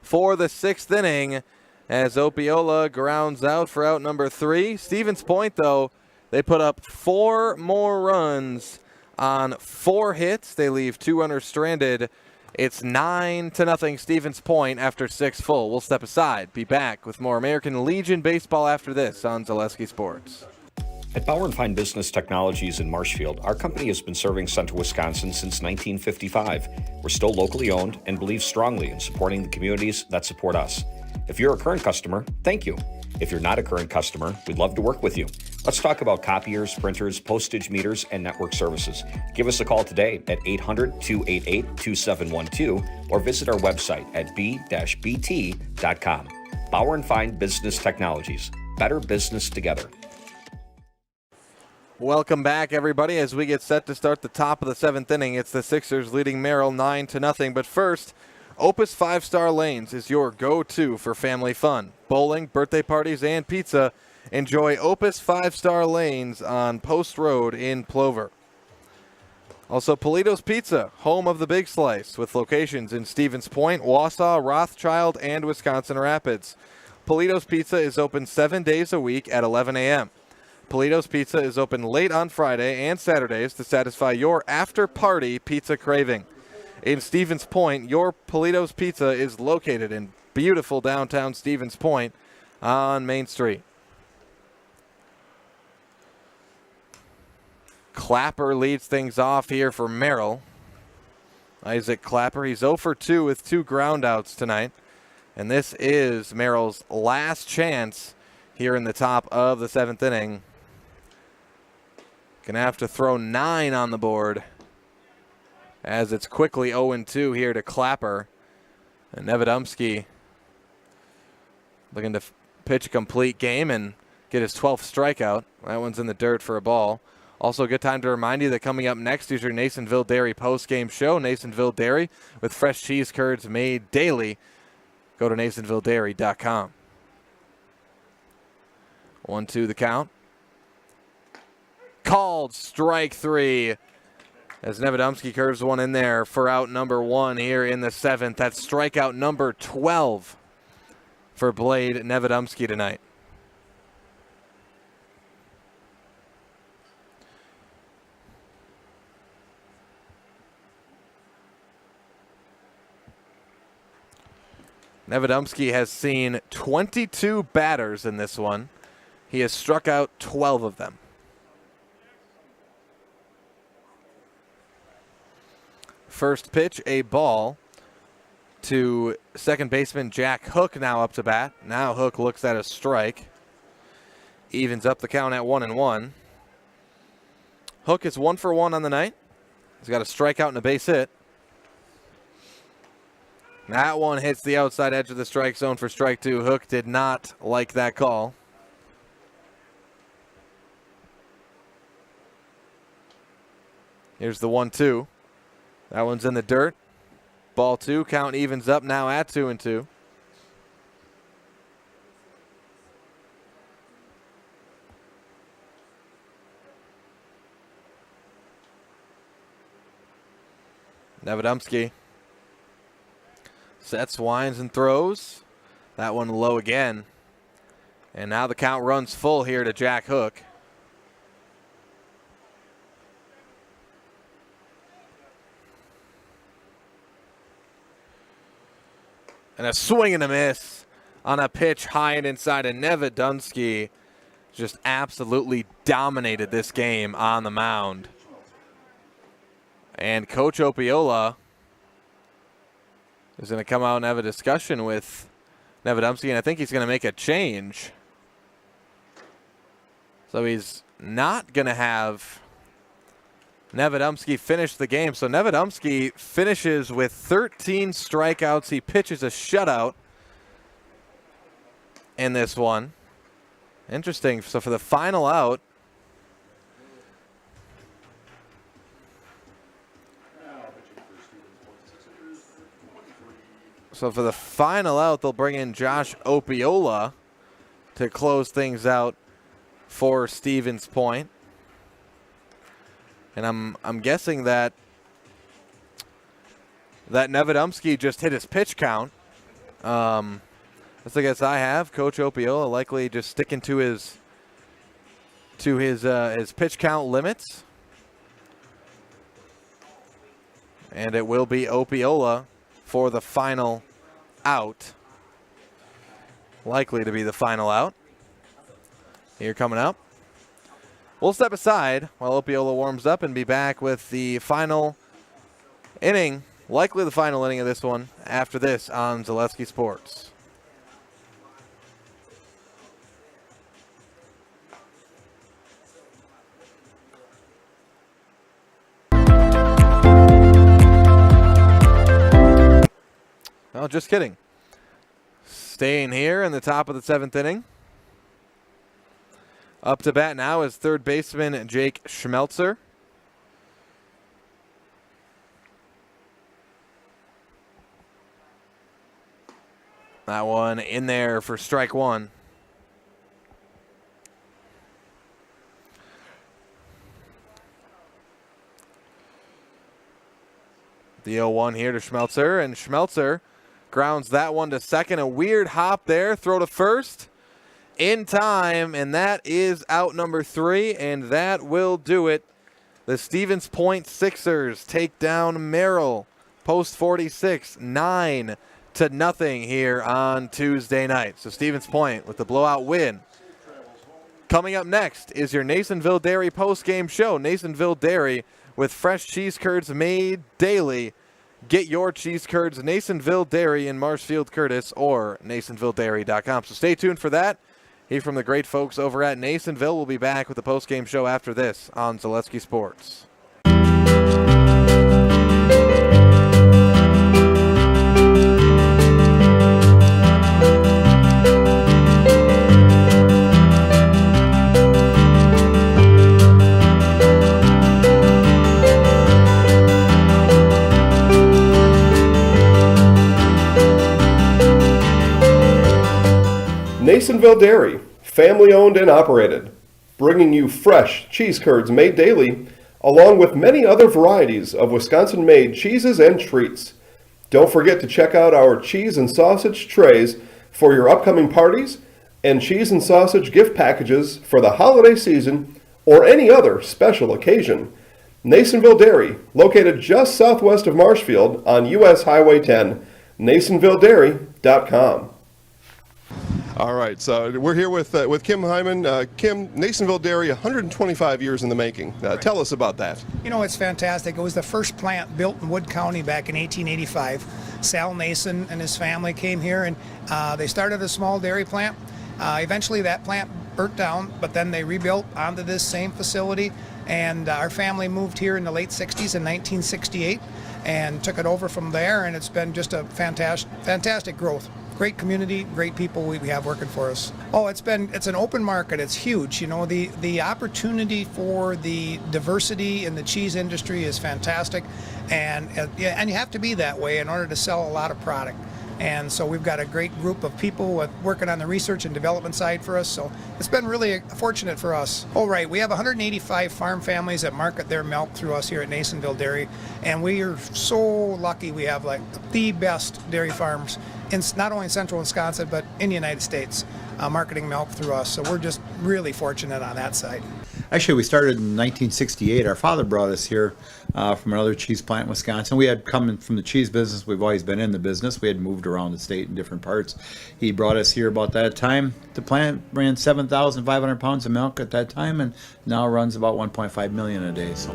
for the 6th inning as Opiola grounds out for out number 3. Stevens Point, though, they put up 4 more runs on 4 hits. They leave 2 runners stranded. It's 9-0 Stevens Point after 6 full. We'll step aside. Be back with more American Legion baseball after this on Zaleski Sports. At Bauer & Fine Business Technologies in Marshfield, our company has been serving Central Wisconsin since 1955. We're still locally owned and believe strongly in supporting the communities that support us. If you're a current customer, thank you. If you're not a current customer, we'd love to work with you. Let's talk about copiers, printers, postage meters, and network services. Give us a call today at 800-288-2712 or visit our website at b-bt.com. Bauer & Fine Business Technologies. Better business together. Welcome back, everybody, as we get set to start the top of the 7th inning. It's the Sixers leading Merrill 9-0. But first, Opus 5-Star Lanes is your go-to for family fun. Bowling, birthday parties, and pizza. Enjoy Opus 5-Star Lanes on Post Road in Plover. Also, Polito's Pizza, home of the Big Slice, with locations in Stevens Point, Wausau, Rothschild, and Wisconsin Rapids. Polito's Pizza is open 7 days a week at 11 a.m. Polito's Pizza is open late on Friday and Saturdays to satisfy your after-party pizza craving. In Stevens Point, your Polito's Pizza is located in beautiful downtown Stevens Point on Main Street. Clapper leads things off here for Merrill. Isaac Clapper, he's 0 for 2 with 2 groundouts tonight. And this is Merrill's last chance here in the top of the 7th inning. Gonna have to throw 9 on the board as it's quickly 0-2 here to Clapper. And Nevedomski looking to pitch a complete game and get his 12th strikeout. That one's in the dirt for a ball. Also, a good time to remind you that coming up next is your Nasonville Dairy post-game show. Nasonville Dairy with fresh cheese curds made daily. Go to NasonvilleDairy.com. 1-2 the count. Called strike 3 as Nevedomski curves one in there for out number 1 here in the 7th. That's strikeout number 12 for Blade Nevedomski tonight. Nevedomski has seen 22 batters in this one. He has struck out 12 of them. First pitch, a ball to second baseman Jack Hook, now up to bat. Now Hook looks at a strike. Evens up the count at 1-1. Hook is 1 for 1 on the night. He's got a strikeout and a base hit. That one hits the outside edge of the strike zone for strike 2. Hook did not like that call. Here's the 1-2. That one's in the dirt. Ball 2. Count evens up now at 2-2. Nevedomski Sets, winds, and throws. That one low again. And now the count runs full here to Jack Hook. And a swing and a miss on a pitch high and inside. And Nevedumsky just absolutely dominated this game on the mound. And Coach Opiola is going to come out and have a discussion with Nevedumsky, and I think he's going to make a change. So he's not going to have Nevedumsky finish the game. So Nevedumsky finishes with 13 strikeouts. He pitches a shutout in this one. Interesting. So for the final out, they'll bring in Josh Opiola to close things out for Stevens Point. And I'm guessing that Nevedumsky just hit his pitch count. That's the guess I have. Coach Opiola likely just sticking to his pitch count limits. And it will be Opiola for the final out. Likely to be the final out. Here coming up. We'll step aside while Opiola warms up and be back with the final inning, likely the final inning of this one, after this on Zaleski Sports. Well, just kidding. Staying here in the top of the 7th inning. Up to bat now is third baseman Jake Schmelzer. That one in there for strike one. The 0-1 here to Schmelzer, and Schmelzer grounds that one to second. A weird hop there, throw to first. In time, and that is out number 3, and that will do it. The Stevens Point Sixers take down Merrill, post 46, 9-0 here on Tuesday night. So Stevens Point with the blowout win. Coming up next is your Nasonville Dairy post-game show. Nasonville Dairy with fresh cheese curds made daily. Get your cheese curds, Nasonville Dairy in Marshfield Curtis or NasonvilleDairy.com. So stay tuned for that. Here from the great folks over at Nasonville. We'll be back with the post-game show after this on Zaleski Sports. Nasonville Dairy, family owned and operated, bringing you fresh cheese curds made daily, along with many other varieties of Wisconsin-made cheeses and treats. Don't forget to check out our cheese and sausage trays for your upcoming parties and cheese and sausage gift packages for the holiday season or any other special occasion. Nasonville Dairy, located just southwest of Marshfield on US Highway 10, NasonvilleDairy.com. All right, so we're here with Kim Hyman. Kim, Nasonville Dairy, 125 years in the making. Tell us about that. You know, it's fantastic. It was the first plant built in Wood County back in 1885. Sal Nason and his family came here, and they started a small dairy plant. Eventually that plant burnt down, but then they rebuilt onto this same facility, and our family moved here in the late 60s in 1968 and took it over from there, and it's been just a fantastic growth. Great community, great people we have working for us. Oh, it's an open market. It's huge. You know, the opportunity for the diversity in the cheese industry is fantastic, and you have to be that way in order to sell a lot of product. And so we've got a great group of people working on the research and development side for us. So it's been really fortunate for us. Oh, right. We have 185 farm families that market their milk through us here at Nasonville Dairy. And we are so lucky we have like the best dairy farms in not only in central Wisconsin, but in the United States, marketing milk through us. So we're just really fortunate on that side. Actually, we started in 1968. Our father brought us here from another cheese plant in Wisconsin. We had come from the cheese business. We've always been in the business. We had moved around the state in different parts. He brought us here about that time. The plant ran 7,500 pounds of milk at that time, and now runs about 1.5 million a day. So.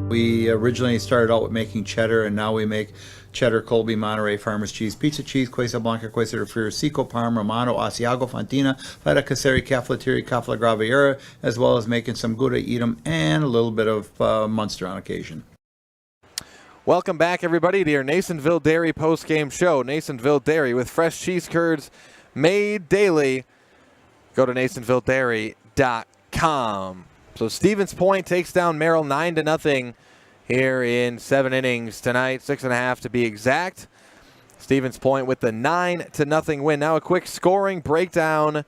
We originally started out with making cheddar, and now we make cheddar, Colby, Monterey, Farmers Cheese, Pizza Cheese, Quesa Blanca, Quesa de Friar, Seco, Parma, Romano, Asiago, Fontina, Feta Caseri, Caflateri, Cafla Graviera, as well as making some Gouda, Edam, and a little bit of Munster on occasion. Welcome back, everybody, to your Nasonville Dairy post-game show. Nasonville Dairy with fresh cheese curds made daily. Go to NasonvilleDairy.com. So Stevens Point takes down Merrill 9-0 here in 7 innings tonight, 6.5 to be exact. Stevens Point with the 9-0 win. Now a quick scoring breakdown.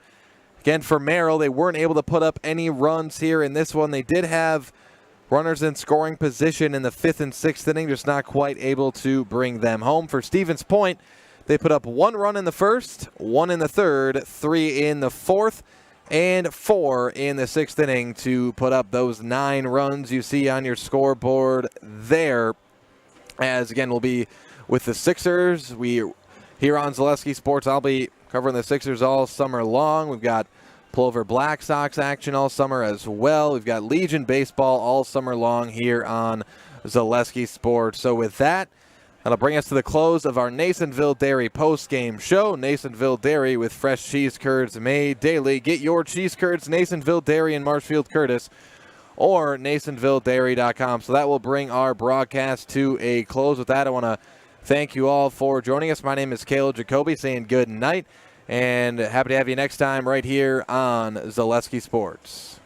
Again, for Merrill, they weren't able to put up any runs here in this one. They did have runners in scoring position in the 5th and 6th inning, just not quite able to bring them home. For Stevens Point, they put up 1 run in the 1st, 1 in the 3rd, 3 in the 4th, and 4 in the 6th inning to put up those 9 runs you see on your scoreboard there. As again, we'll be with the Sixers. We here on Zaleski Sports, I'll be covering the Sixers all summer long. We've got Plover Black Sox action all summer as well. We've got Legion baseball all summer long here on Zaleski Sports. So with that, that'll bring us to the close of our Nasonville Dairy post-game show. Nasonville Dairy with fresh cheese curds made daily. Get your cheese curds, Nasonville Dairy in Marshfield Curtis, or NasonvilleDairy.com. So that will bring our broadcast to a close. With that, I want to thank you all for joining us. My name is Caleb Jacoby, saying good night, and happy to have you next time right here on Zaleski Sports.